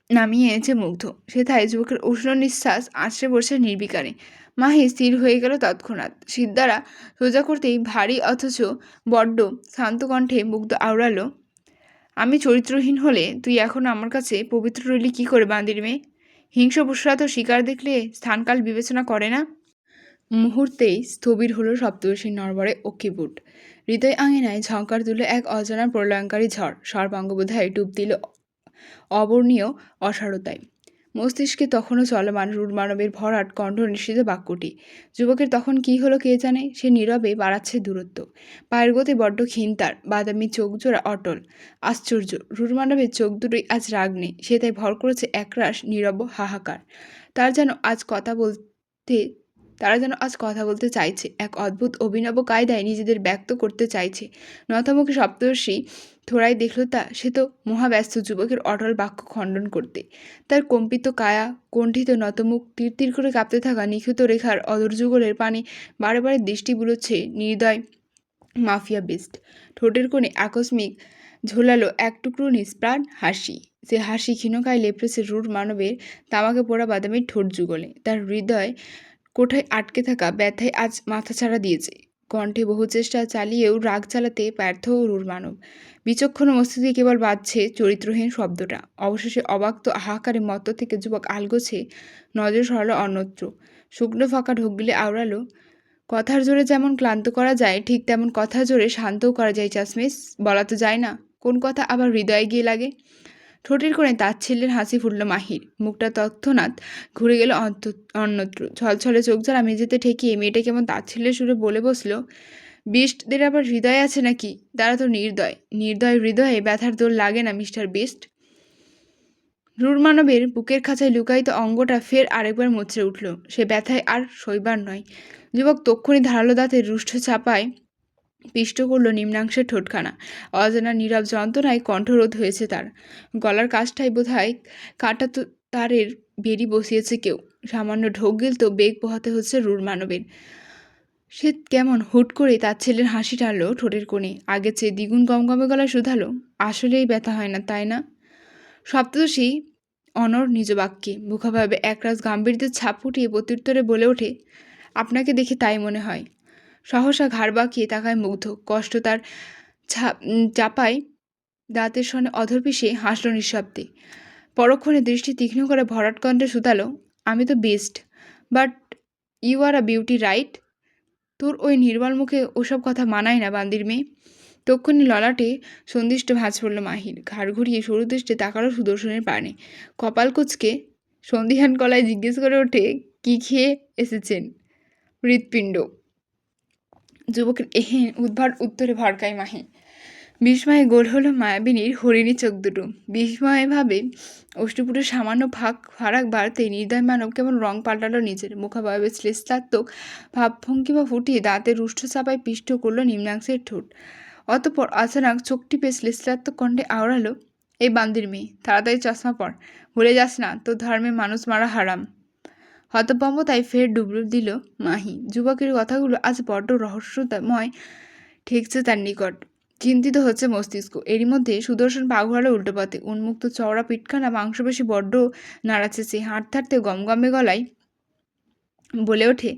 নামিয়ে এনেছে মুগ্ধ। সেথায় যুবকের উষ্ণ নিঃশ্বাস আছড়ে পড়ছে নির্বিকারে। মাহি স্থির হয়ে গেল তৎক্ষণাৎ। সিদ্ধারা সোজা করতেই ভারী অথচ বড্ড শান্ত কণ্ঠে মুগ্ধ আওড়ালো, আমি চরিত্রহীন হলে তুই এখন আমার কাছে পবিত্র রইলি কি করে বান্দির মেয়ে? হিংস্র পশুরা তো শিকার দেখলে স্থানকাল বিবেচনা করে না। মুহূর্তেই স্থবির হলো সপ্তর্ষির নড়বড়ে অক্ষিপুট। হৃদয় আঙিনায় ঝঙ্কার তুলে এক অজানা প্রলয়ঙ্কারী ঝড়। সর্বাঙ্গবোধায় ডুব দিল অবর্ণীয় অসারতায়। মস্তিষ্কে তখনও চলমান রূঢ়মানবের ভরাট কণ্ঠ নিঃসৃত বাক্যটি। যুবকের তখন কি হলো কে জানে। সে নীরবে বাড়াচ্ছে দূরত্ব। পায়ের গতি বড্ড ক্ষীণ তার। বাদামি চোখ জোড়া অটল। আশ্চর্য, রূঢ়মানবের চোখ দুটোই আজ রাগ নেই। সে তাই ভর করেছে একরাশ নীরব হাহাকার। তারা যেন আজ কথা বলতে চাইছে। এক অদ্ভুত অভিনব কায়দায় নিজেদের ব্যক্ত করতে চাইছে। নতমুখী সপ্তর্ষি থোড়াই দেখল তা। সে তো মহাব্যস্ত যুবকের অটল বাক্য খণ্ডন করতে। তার কম্পিত কায়া, কণ্ঠিত নতমুখ, তীর তীর করে কাঁপতে থাকা নিখুঁত রেখার অদরযুগলের পানে বারে বারে দৃষ্টি বুলোচ্ছে নির্দয় মাফিয়া বিস্ট। ঠোঁটের কোণে আকস্মিক ঝোলালো এক টুকরো নিষ্প্রাণ হাসি। সে হাসি ক্ষীণকায় লেপ্রেছে রূঢ় মানবের তামাকে পোড়া বাদামের ঠোঁট যুগলে। তার হৃদয় কোঠায় আটকে থাকা ব্যথায় আজ মাথাছাড়া দিয়েছে। কণ্ঠে বহু চেষ্টা চালিয়েও রাগ চালাতে ব্যর্থ রূঢ় মানব। বিচক্ষণ মস্তিষ্কে কেবল বাজছে চরিত্রহীন শব্দটা। অবশেষে অবাক্ত হাহাকারে মত্ত থেকে যুবক আলগোছে নজর সরল অন্যত্র। শুকনো ফাঁকা ঢোক গিলে আওড়ালো, কথার জোরে যেমন ক্লান্ত করা যায় ঠিক তেমন কথার জোরে শান্তও করা যায় চাষমিস। বলা তো যায় না কোন কথা আবার হৃদয়ে গিয়ে লাগে। ঠোঁটের কোণে তাচ্ছিল্যের হাসি ফুটল মাহির। মুখটা তৎক্ষণাৎ ঘুরে গেল অন্যত্র। ছলছলে চোখ যারা মেঝেতে ঠেকিয়ে মেয়েটা কেমন তাচ্ছিল্যের সুরে বলে বসল, বিস্টদের আবার হৃদয় আছে নাকি? তারা তো নির্দয়। নির্দয় হৃদয়ে ব্যথার দোল লাগে না মিস্টার বিস্ট। রূঢ়মানবের বুকের খাঁচায় লুকায়িত অঙ্গটা ফের আরেকবার মুচড়ে উঠল। সে ব্যথায় আর সইবার নয়। যুবক তক্ষুনি ধারালো দাঁতের রুষ্ট চাপায় পিষ্ট করল নিম্নাংশের ঠোঁটখানা। অজানা নীরব যন্ত্রণায় কণ্ঠরোধ হয়েছে তার। গলার কাছটায় বোধহয় কাঁটা তারের বেরি বসিয়েছে কেউ। সামান্য ঢোক গিলতো বেগ পোহাতে হচ্ছে রূঢ় মানবের। সে কেমন হুট করে তার ছেলের হাসি টানল ঠোঁটের কোণে। আগের চেয়ে দ্বিগুণ গমগমে গলায় শুধালো, আসলেই ব্যথা হয় না তাই না? সপ্তদশী অনর নিজ বাক্যে। মুখাভাবে একরাশ গাম্ভীর্যের ছাপ ফুটিয়ে প্রত্যুত্তরে বলে ওঠে, আপনাকে দেখে তাই মনে হয়। সহসা ঘাড় বাঁকিয়ে তাকায় মুগ্ধ। কষ্ট তার চাপায় দাঁতের সনে অধর পিষে হাসল নিঃশব্দে। পরক্ষণে দৃষ্টি তীক্ষ্ণ করে ভরাট কণ্ঠে শুধালো, আমি তো best, but you are a beauty right? তোর ওই নির্মল মুখে ওসব কথা মানায় না বান্দির মেয়ে। তক্ষুনি ললাটে সন্দিষ্ট ভাঁজ পড়ল মাহির। ঘাড় ঘুরিয়ে সরু দৃষ্টে তাকালো সুদর্শনের পানে। কপাল কুঁচকে সন্দিহান গলায় জিজ্ঞেস করে ওঠে, কি খেয়ে এসেছেন? হৃৎপিণ্ড। যুবকের এহেন উদ্ভট উত্তরে ভড়কায় মাহি। বিস্ময়ে গোল হলো মায়াবিনীর হরিণী চোখ দুটো। বিস্ময়ে ভাবে অষ্টপুটের সামান্য ফারাক বাড়তে নির্দয় মানব কেমন রং পাল্টালো নিজের। মুখাবয়বে শ্লেষাত্মক ভাবভঙ্গিমা ফুটিয়ে দাঁতের রুষ্ট চাপায় পিষ্ট করলো নিম্নাংশের ঠোঁট। অতঃপর অচানক চোখ টিপে শ্লেষাত্মক কণ্ঠে আওড়ালো, এই বান্দির মেয়ে, তাড়াতাড়ি চশমা পর। ভুলে যাস না তোর ধর্মে মানুষ মারা হারাম। হতভম্বতায় ফের ডুবডুব দিল মাহি। যুবকের কথাগুলো আজ বড্ড রহস্যময় ঠেকছে তার নিকট। চিন্তিত হচ্ছে মস্তিষ্ক। এরই মধ্যে সুদর্শন পা ঘোরালো উল্টো পথে। উন্মুক্ত চওড়া পিঠখানা মাংসপেশি বড্ড নাড়াচ্ছে সে। হাঁটতে হাঁটতে গমগমে গলায় বলে ওঠে,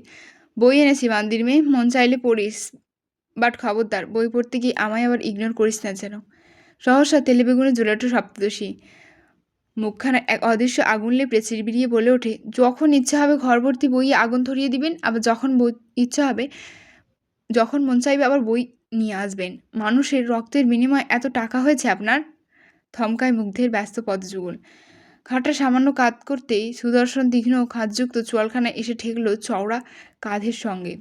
বই এনেছি বান্দির মেয়ে, মন চাইলে পড়িস, বাট খবরদার বই পড়তে গিয়ে আমায় আবার ইগনোর করিস না যেন। সহসা তেলে বেগুনে জ্বলে ওঠে সপ্তদশী। মুখখানা এক অদৃশ্য আগুন লেপড়ে চিরবিরিয়ে বলে ওঠে, যখন ইচ্ছা হবে ঘর ভর্তি বইয়ে আগুন ধরিয়ে দিবেন, আবার ইচ্ছা হবে, যখন মন চাইবে আবার বই নিয়ে আসবেন। মানুষের রক্তের বিনিময়ে এত টাকা হয়েছে আপনার? থমকায় মুগ্ধের ব্যস্ত পদযুগল। খাটটা সামান্য কাত করতেই সুদর্শন তীক্ষ্ণ খাদযুক্ত চোয়ালখানায় এসে ঠেকল চওড়া কাঁধের সঙ্গে।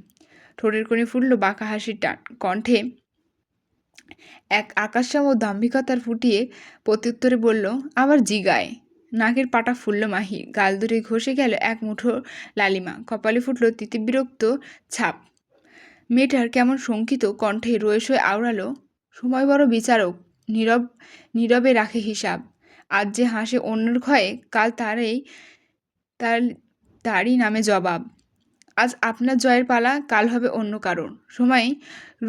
ঠোঁটের কোণে ফুটল বাঁকা হাসির টান। কণ্ঠে এক আকাশসম দাম্ভিকতার ফুটিয়ে প্রত্যুত্তরে বলল, আবার জিগায়। নাকের পাটা ফুলল মাহি। গাল দুটো ঘষে গেল এক মুঠো লালিমা। কপালে ফুটল তিতিবিরক্ত ছাপ। মেয়েটার কেমন শঙ্কিত কণ্ঠে রয়ে শয়ে আওড়ালো, সময় বড় বিচারক, নীরবে রাখে হিসাব। আজ যে হাসে অন্যের ক্ষয়ে, কাল তারই নামে জবাব। আজ আপনার জয়ের পালা, কাল হবে অন্য কারণ। সময়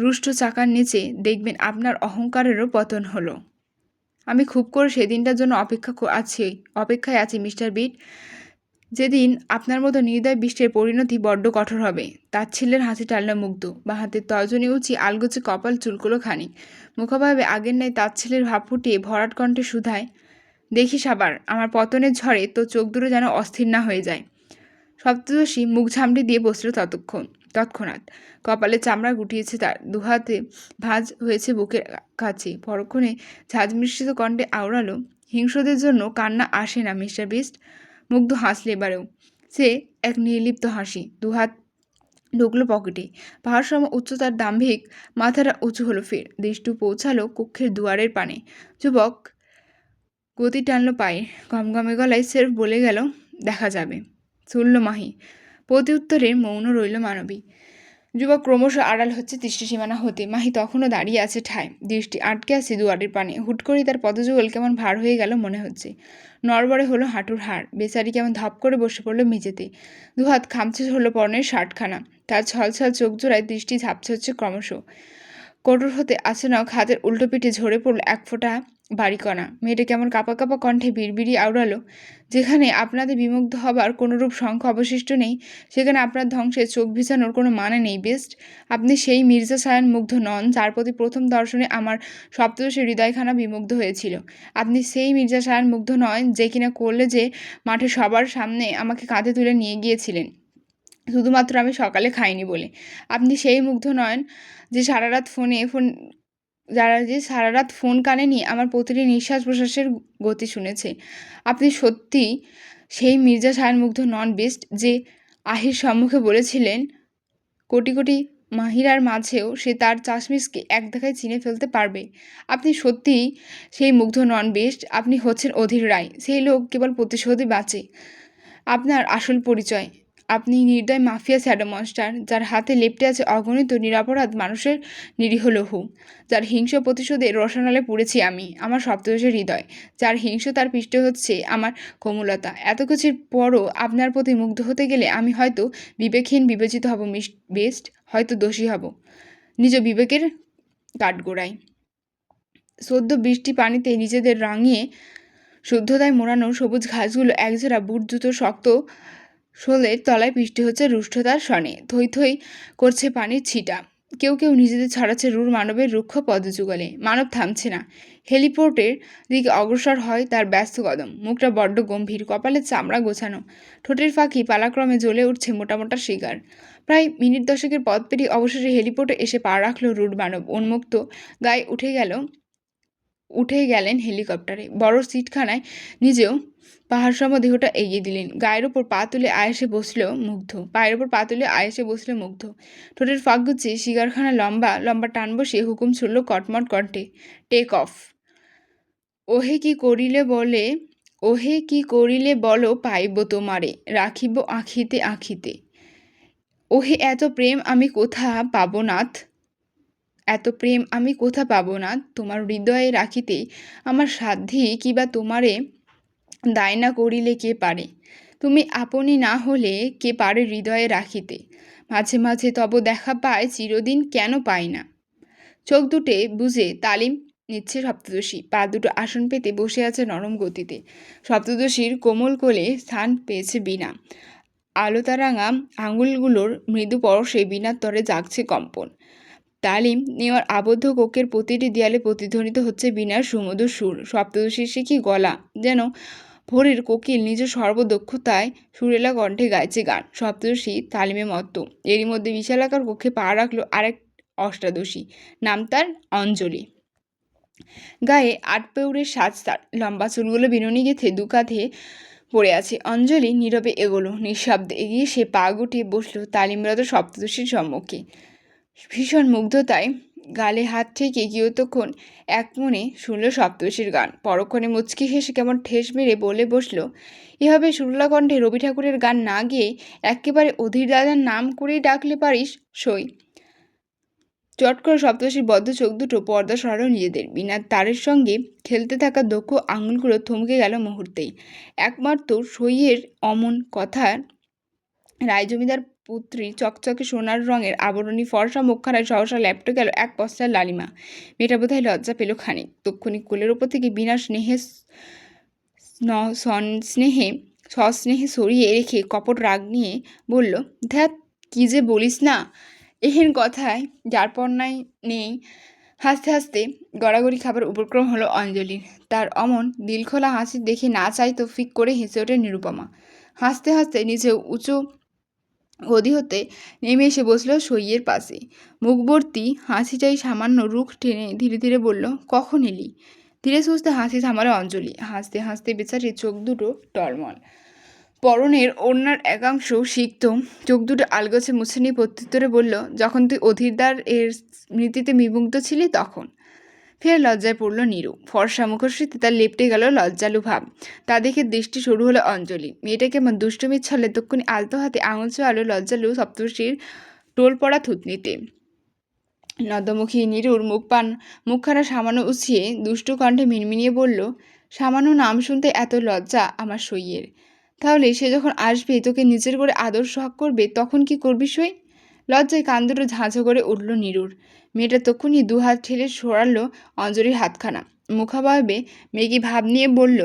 রুষ্ট চাকার নিচে দেখবেন আপনার অহংকারেরও পতন হলো। আমি খুব করে সেদিনটার জন্য অপেক্ষায় আছি মিস্টার বিট, যেদিন আপনার মতো নির্দয় বৃষ্টির পরিণতি বড্ড কঠোর হবে। তাচ্ছিল্যের হাসি টানল মুগ্ধ। বাঁ হাতের তর্জনী উঁচি আলগোছে কপাল চুলকুলো খানিক। মুখভাবে আগের ন্যায় তাচ্ছিল্যের ভাব ফুটিয়ে ভরাট কণ্ঠে শুধায়, দেখিস আবার আমার পতনের ঝড়ে তো চোখ দুটো যেন অস্থির না হয়ে যায়। সপ্তদশী মুখ ঝামড়ে দিয়ে বসল তৎক্ষণাৎ। কপালে চামড়া গুটিয়েছে তার, দুহাতে ভাঁজ হয়েছে বুকের কাছে। পরক্ষণে ঝাঁজ মিশ্রিত কণ্ঠে আওড়ালো, হিংস্রদের জন্য কান্না আসে না মিস্টার বিস্ট। মুগ্ধ হাসলে এবারেও। সে এক নির্লিপ্ত হাসি। দুহাত ঢুকলো পকেটে। পাহাড় সম উচ্চতার দাম্ভিক মাথাটা উঁচু হলো ফের। দৃষ্টি পৌঁছালো কক্ষের দুয়ারের পানে। যুবক গতি টানল পায়ে। গমগমে গলায় সেরফ বলে গেল, দেখা যাবে। শুনল মাহি। প্রতি উত্তরে মৌন রইল মানবী। যুবক ক্রমশ আড়াল হচ্ছে দৃষ্টিসীমানা হতে। মাহি তখনও দাঁড়িয়ে আছে ঠায়, দৃষ্টি আটকে আছে দুয়ারের পানে। হুট করেই তার পদযুগল কেমন ভার হয়ে গেল মনে হচ্ছে। নড়বড়ে হলো হাঁটুর হাড়। বেচারি কেমন ধপ করে বসে পড়ল মেঝেতে। দুহাত খামচে হলো পরনের শার্টখানা। তার ছলছল চোখ জোড়ায় দৃষ্টি ঝাপছে হচ্ছে ক্রমশ। কঠোর হতে আচানক হাতের উল্টো পিঠে ঝরে পড়ল এক ফোঁটা বাড়িকণা। মেয়েটা কেমন কাঁপা কাঁপা কণ্ঠে বিড়বিড়ি আওড়ালো, যেখানে আপনাদের বিমুগ্ধ হবার কোনোরূপ শঙ্খ অবশিষ্ট নেই, সেখানে আপনার ধ্বংসে চোখ ভিজানোর কোনো মানে নেই বেস্ট। আপনি সেই মির্জা সায়ান মুগ্ধ নন যার প্রতি প্রথম দর্শনে আমার সপ্তদশী হৃদয়খানা বিমুগ্ধ হয়েছিল। আপনি সেই মির্জা সায়ান মুগ্ধ নয় যে কিনা কলেজে মাঠে সবার সামনে আমাকে কাঁধে তুলে নিয়ে গিয়েছিলেন শুধুমাত্র আমি সকালে খাইনি বলে। আপনি সেই মুগ্ধ নন যে সারা রাত ফোন কানে নিয়ে আমার প্রতিটি নিঃশ্বাস প্রশ্বাসের গতি শুনেছে। আপনি সত্যি সেই মির্জা সায়ান মুগ্ধ নন বেস্ট, যে আহির সম্মুখে বলেছিলেন কোটি কোটি মাহিরার মাঝেও সে তার চাশমিশকে এক দেখায় চিনে ফেলতে পারবে। আপনি সত্যিই সেই মুগ্ধ নন বেস্ট। আপনি হচ্ছেন অধীর রায়, সেই লোক কেবল প্রতিশোধে বাঁচে। আপনার আসল পরিচয়, আপনি নির্দয় মাফিয়া শ্যাডো মনস্টার, যার হাতে লেপ্টে আছে অগণিত নিরপরাধ মানুষের নিরীহ লহু, যার হিংস্র প্রতিশোধে রসানালে পুড়েছি আমি, আমার সপ্তদশের হৃদয়, যার হিংস্রতার পৃষ্ঠে হচ্ছে আমার কোমলতা। এত কিছুর পরও আপনার প্রতি মুগ্ধ হতে গেলে আমি হয়তো বিবেকহীন বিবেচিত হব বেস্ট, হয়তো দোষী হব নিজ বিবেকের কাঠগোড়ায়। সদ্য বৃষ্টি পানিতে নিজেদের রাঙিয়ে শুদ্ধতায় মোড়ানো সবুজ ঘাসগুলো একজোড়া বুট জুতোর শক্ত শোলের তলায় পিষ্টে হচ্ছে রুষ্টতার সনে। থই থই করছে পানির ছিটা। কেউ কেউ নিজেদের ছড়াচ্ছে রূঢ় মানবের রুক্ষ পদযুগলে। মানব থামছে না। হেলিপোর্টের দিকে অগ্রসর হয় তার ব্যস্ত কদম। মুখটা বড্ড গম্ভীর, কপালে চামড়া গোছানো, ঠোঁটের ফাঁকি পালাক্রমে জ্বলে উঠছে মোটা মোটা শিকার। প্রায় মিনিট দশেকের পথ পেরিয়ে অবশেষে হেলিপোর্টে এসে পা রাখল রূঢ় মানব। উন্মুক্ত গায়ে উঠে গেলেন হেলিকপ্টারে। বড় সিটখানায় নিজেও পাহাড়সম দেহটা এগিয়ে দিলেন। পায়ের ওপর পা তুলে আয়েসে বসল মুগ্ধ। ঠোঁটের ফাঁক গুছিয়ে সিগারখানা লম্বা লম্বা টান বসিয়ে হুকুম ছুড়ল কটমট কণ্ঠে, টেক অফ। ওহে কি করিলে বলো পাইব তোমারে, রাখিব আঁখিতে আঁখিতে। ওহে এত প্রেম আমি কোথা পাবো নাথ, তোমার হৃদয়ে রাখিতে আমার সাধ্যি কিবা তোমারে দায় না করিলে কে পারে। তুমি আপনি না হলে কে পারে হৃদয়ে রাখিতে। মাঝে মাঝে তব দেখা পায়, চিরদিন কেন পাই না। চোখ দুটে বুঝে তালিম নিচ্ছে সপ্তদশী। পা দুটো আসন পেতে বসে আছে নরম গতিতে। সপ্তদশীর কোমল কোলে স্থান পেয়েছে বীণা। আলোতারাঙা আঙুলগুলোর মৃদু পরশে বীণার তরে জাগছে কম্পন। তালিম নেওয়ার আবদ্ধ কক্ষের প্রতিটি দেয়ালে প্রতিধ্বনিত হচ্ছে বীণার সুমধুর সুর। সপ্তদশীর সে কি গলা, যেন ভোরের কোকিল নিজ সর্বদক্ষতায় সুরেলা কণ্ঠে গাইছে গান। সপ্তদশী তালিমে মত্ত। এরই মধ্যে বিশালাকার কক্ষে পা রাখলো আরেক অষ্টাদশী। নাম তার অঞ্জলি। গায়ে আটপৌরের সাজ তার। লম্বা চুলগুলো বিনুনি গেঁথে দু কাঁধে পড়ে আছে। অঞ্জলি নীরবে এগোলো। নিঃশব্দে এগিয়ে সে পা গুটিয়ে বসলো তালিমরত সপ্তদশীর সম্মুখে। ভীষণ মুগ্ধতায় গালে হাত ঠেকে কিয়তক্ষণ এক মনে শুনল সপ্তদশীর গান। পরক্ষণে মুচকি হেসে কেমন ঠেস মেরে বলে বসলো, এভাবে সুরলা কণ্ঠে রবি ঠাকুরের গান না গিয়ে একেবারে অধীর দাদার নাম করেই ডাকলে পারিস সই। চট করে সপ্তদশীর বদ্ধ চোখ দুটো পর্দা সরালো নিজেদের। বিনা তারের সঙ্গে খেলতে থাকা দক্ষ আঙুলগুলো থমকে গেল মুহূর্তেই। একমাত্র সইয়ের অমন কথার রায় জমিদার পুত্রী চকচকে সোনার রঙের আবরণী ফর্সা মুখখানায় সহসা ল্যাপটে গেল এক পশ্চার লালিমা। মেয়েটা বোধহয় লজ্জা পেল খানিক। তক্ষুনি কোলের ওপর থেকে বিনা সস্নেহে সরিয়ে রেখে কপট রাগ নিয়ে বলল, ধ্যাত, কি যে বলিস না। এহেন কথায় যারপন্যায় নেই। হাসতে হাসতে গড়াগড়ি খাবার উপক্রম হলো অঞ্জলির। তার অমন দিলখোলা হাসি দেখে না চাইতো ফিক করে হেসে ওঠে নিরুপমা। হাসতে হাসতে নিজেও উঁচু গদি হতে নেমে এসে বসল সইয়ের পাশে। মুখবর্তী হাসিটাই সামান্য রুখ টেনে ধীরে ধীরে বলল, কখন এলি? ধীরে সুস্থে হাসি থামালো অঞ্জলি। হাসতে হাসতে বেচারির চোখ দুটো টলমল। পরনের ওড়নার একাংশ সিক্ত চোখ দুটো আলগোছে মুছে নিয়ে প্রত্যুত্তরে বলল, যখন তুই অধীরদার এর স্মৃতিতে বিমুগ্ধ ছিলি তখন। ফের লজ্জায় পড়ল নীরু। ফর্সা মুখশ্রীতে তার লেপটে গেল লজ্জালু ভাব। তা দেখে দৃষ্টি সরু হলো অঞ্জলি। মেয়েটা কেমন দুষ্টুমির ছলে তক্ষুনি আলতো হাতে আঙুল ছোঁয়ালো লজ্জালু সপ্তর্ষির টোল পড়া থুতনিতে। নদ্যমুখী নীরুর মুখখানা সামান্য উছিয়ে দুষ্টু কণ্ঠে মিনমিনিয়ে বলল, সামান্য নাম শুনতে এত লজ্জা আমার সইয়ের? তাহলে সে যখন আসবে তোকে নিজের করে আদর সোহাগ করবে, তখন কি করবি সই? লজ্জায় কান দুটো ঝাঁঝো করে উঠল নীরুর। মেয়েটা তখনই দুহাত ঠেলে সরালো অঞ্জলির হাতখানা। মুখাবয়বে মেঘি ভাব নিয়ে বলল,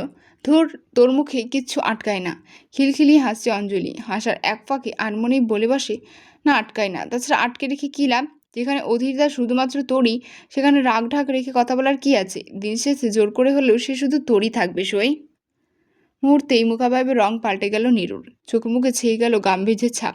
ধুর, তোর মুখে কিচ্ছু আটকায় না। খিলখিলিয়ে হাসছে অঞ্জলি। হাসার এক ফাঁকে আনমনেই বলে বসে, না, আটকায় না। তাছাড়া আটকে রেখে কী লাভ? যেখানে অধীরদা শুধুমাত্র তোরই, সেখানে রাগ ঢাক রেখে কথা বলার কি আছে? দিন শেষে জোর করে হলেও সে শুধু তোরই থাকবে সই। মুহূর্তেই মুখাবয়বের রং পাল্টে গেল নীরুর। চোখে মুখে ছেয়ে গেল গাম্ভীর্যের ছাপ।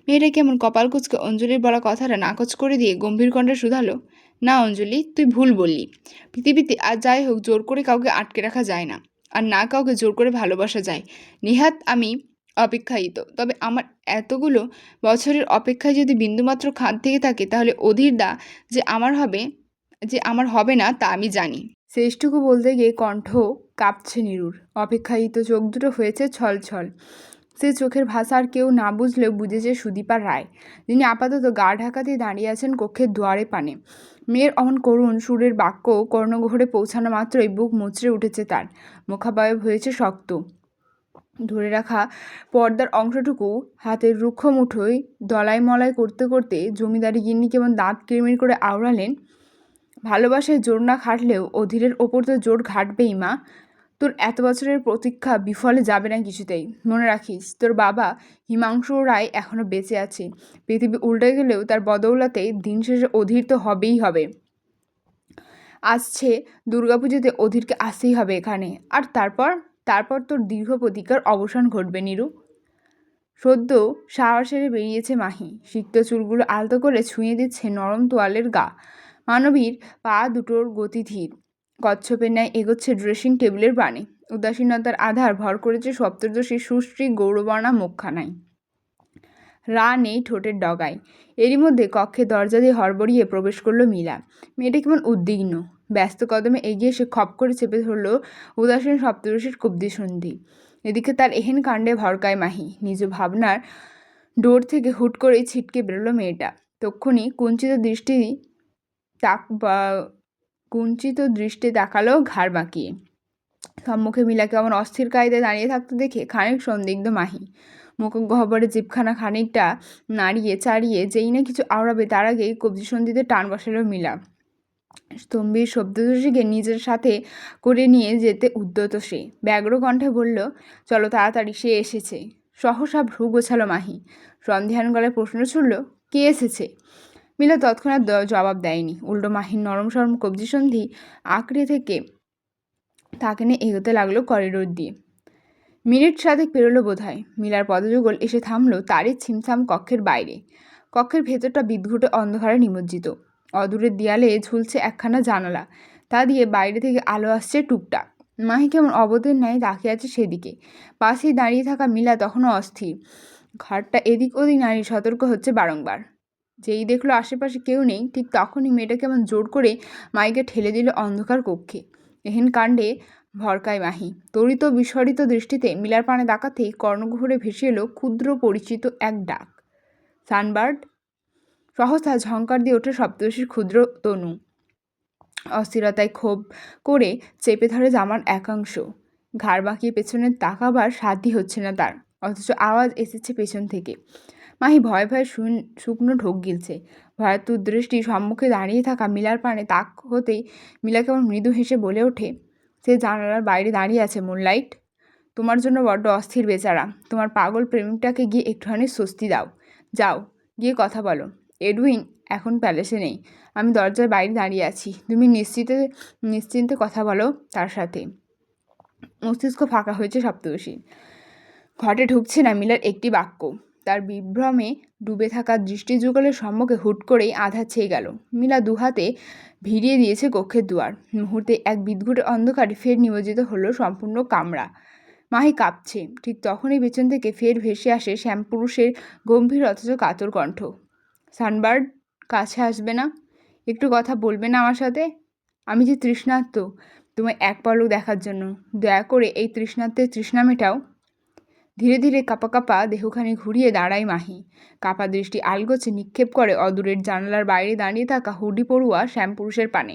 মেয়েটা কেমন কপাল কুচকে অঞ্জলির বলা কথাটা নাকচ করে দিয়ে গম্ভীর কণ্ঠে শুধালো, না অঞ্জলি, তুই ভুল বললি। পৃথিবীতে আর যাই হোক জোর করে কাউকে আটকে রাখা যায় না, আর না কাউকে জোর করে ভালোবাসা যায়। নেহাত আমি অপেক্ষায়িত, তবে আমার এতগুলো বছরের অপেক্ষায় যদি বিন্দুমাত্র খাদ থেকে থাকে, তাহলে অধীরদা যে আমার হবে না তা আমি জানি। শেষটুকু বলতে গিয়ে কণ্ঠ কাঁপছে নীরুর। অপেক্ষায়িত চোখ দুটো হয়েছে ছলছল। সে চোখের ভাষা আর কেউ না বুঝলেও বুঝেছে সুদীপা রায়, যিনি আপাতত গা ঢাকাতেই দাঁড়িয়ে আছেন কক্ষের দুয়ারে পানে। মেয়ের অমন করুণ সুরের বাক্য কর্ণগহ্বরে পৌঁছানো মাত্রই বুক মুচড়ে উঠেছে তার। মুখাবয়ব হয়েছে শক্ত। ধরে রাখা পর্দার অংশটুকু হাতের রুক্ষ মুঠোয় দলাই মলাই করতে করতে জমিদারি গিন্নি কেমন দাঁত কিরমির করে আওড়ালেন, ভালোবাসায় জোর না খাটলেও অধীরের ওপর তো জোর ঘাটবেই মা। তোর এত বছরের প্রতীক্ষা বিফলে যাবে না কিছুতেই। মনে রাখিস, তোর বাবা হিমাংশু রায় এখনও বেঁচে আছে। পৃথিবী উল্টে গেলেও তার বদৌলতে দিন শেষে অধীর তো হবেই হবে। আসছে দুর্গাপুজোতে অধীরকে আসতেই হবে এখানে। আর তারপর তোর দীর্ঘ প্রতীক্ষার অবসান ঘটবে নীরু। সদ্য শাওয়ার সেরে বেরিয়েছে মাহি। সিক্ত চুলগুলো আলতো করে ছুঁয়ে দিচ্ছে নরম তোয়ালের গা। মানবীর পা দুটোর গতি ধীর। কচ্ছপের ন্যায় এগোচ্ছে ড্রেসিং টেবিলের বানে। উদাসীনতার আধার ভর করেছে সপ্তদশীর সুশ্রী গৌরবর্ণা মুখখানায়। রা নেই ঠোঁটের ডগায়। এরই মধ্যে কক্ষে দরজা দিয়ে হড়বড়িয়ে প্রবেশ করলো মীরা। মেয়েটা কেমন উদ্বিগ্ন। ব্যস্ত কদমে এগিয়ে এসে খপ করে চেপে ধরল উদাসীন সপ্তদশীর কুব্ধিসন্ধি। এদিকে তার এহেন কাণ্ডে ভরকায় মাহি। নিজ ভাবনার ডোর থেকে হুট করেই ছিটকে বেরোলো মেয়েটা। তক্ষুনি কুঞ্চিত দৃষ্টি তাকালো ঘাড় বাঁকিয়ে। সম্মুখে মীরা কেমন অস্থির কায়দায় দাঁড়িয়ে থাকতে দেখে খানিক সন্দিগ্ধ মাহি। মুখগহ্বরে জিভখানা খানিকটা নাড়িয়ে চাড়িয়ে যেই না কিছু আওড়াবে, তার আগেই কবজিসন্ধিতে টান বসালো মীরা। স্তম্ভীর সপ্তদশীকে নিজের সাথে করে নিয়ে যেতে উদ্যত সে। ব্যগ্র কণ্ঠে বলল, চলো তাড়াতাড়ি, সে এসেছে। সহসা ভ্রু গোছালো মাহি। সন্ধিহান গলায় প্রশ্ন ছুড়ল, কে এসেছে? মীরা তৎক্ষণাৎ জবাব দেয়নি। উল্টো মাহির নরম সরম কবজিসন্ধি আঁকড়ে থেকে তাকে নিয়ে এগোতে লাগলো করিডোর দিয়ে। মিনিট 7 পেরোলো বোধহয়। মিলার পদযুগল এসে থামলো তারই ছিমছাম কক্ষের বাইরে। কক্ষের ভেতরটা বিদ্ঘুটে অন্ধকারে নিমজ্জিত। অদূরের দেয়ালে ঝুলছে একখানা জানালা, তা দিয়ে বাইরে থেকে আলো আসছে টুকটাক। মাহি কেমন অবতের ন্যায় তাকিয়ে আছে সেদিকে। পাশেই দাঁড়িয়ে থাকা মিলা তখনও অস্থির। ঘরটা এদিক ওদিক নারী সতর্ক হচ্ছে বারংবার। যেই দেখলো আশেপাশে কেউ নেই, ঠিক তখনই মেয়েটা কেমন জোর করে মাইকে ঠেলে দিল অন্ধকার কক্ষে। এহেন কাণ্ডে ভরকায় মাহি। তড়িত বিস্ফারিত দৃষ্টিতে মিলার পানে তাকাতেই কর্ণগহ্বরে ভেসে এলো ক্ষুদ্র পরিচিত এক ডাক, সানবার্ড। সহসা ঝংকার দিয়ে ওঠে সপ্তর্ষির ক্ষুদ্র তনু। অস্থিরতায় ক্ষোভ করে চেপে ধরে জামার একাংশ। ঘাড় বাঁকিয়ে পেছনে তাকাবার সাধ্যই হচ্ছে না তার, অথচ আওয়াজ এসেছে পেছন থেকে। মাহি ভয়ে ভয়ে শুকনো ঢোক গিলছে। ভয়াতুর দৃষ্টি সম্মুখে দাঁড়িয়ে থাকা মিলার পানে তাক হতেই মিলা কেমন মৃদু হেসে বলে ওঠে, সে জানালার বাইরে দাঁড়িয়ে আছে মুনলাইট। তোমার জন্য বড্ড অস্থির বেচারা। তোমার পাগল প্রেমিকটাকে গিয়ে একটুখানি স্বস্তি দাও। যাও, গিয়ে কথা বলো। এডউইন এখন প্যালেসে নেই, আমি দরজার বাইরে দাঁড়িয়ে আছি। তুমি নিশ্চিন্তে কথা বলো তার সাথে। মস্তিষ্ক ফাঁকা হয়েছে সপ্তর্ষির। ঘটে ঢুকছে না মিলার একটি বাক্য। তার বিভ্রমে ডুবে থাকা দৃষ্টিযুগলের সম্মুখে হুট করেই আঘাত ছেয়ে গেল। মিলা দুহাতে ভিড়িয়ে দিয়েছে কক্ষের দুয়ার। মুহূর্তে এক বিদ্ঘুটে অন্ধকারে ফের নিমজ্জিত হলো সম্পূর্ণ কামরা। মাহি কাঁপছে। ঠিক তখনই পেছন থেকে ফের ভেসে আসে শ্যামপুরুষের গম্ভীর অথচ কাতর কণ্ঠ। সানবার্ড, কাছে আসবে না? একটু কথা বলবে না আমার সাথে? আমি যে তৃষ্ণার্ত তোমায় এক পলক দেখার জন্য। দয়া করে এই তৃষ্ণার্তের তৃষ্ণা মেটাও। ধীরে ধীরে কাঁপা কাঁপা দেহখানি ঘুরিয়ে দাঁড়ায় মাহি। কাঁপা দৃষ্টি আলগোছে নিক্ষেপ করে অদূরের জানালার বাইরে দাঁড়িয়ে থাকা হুডি পড়ুয়া শ্যামপুরুষের পানে।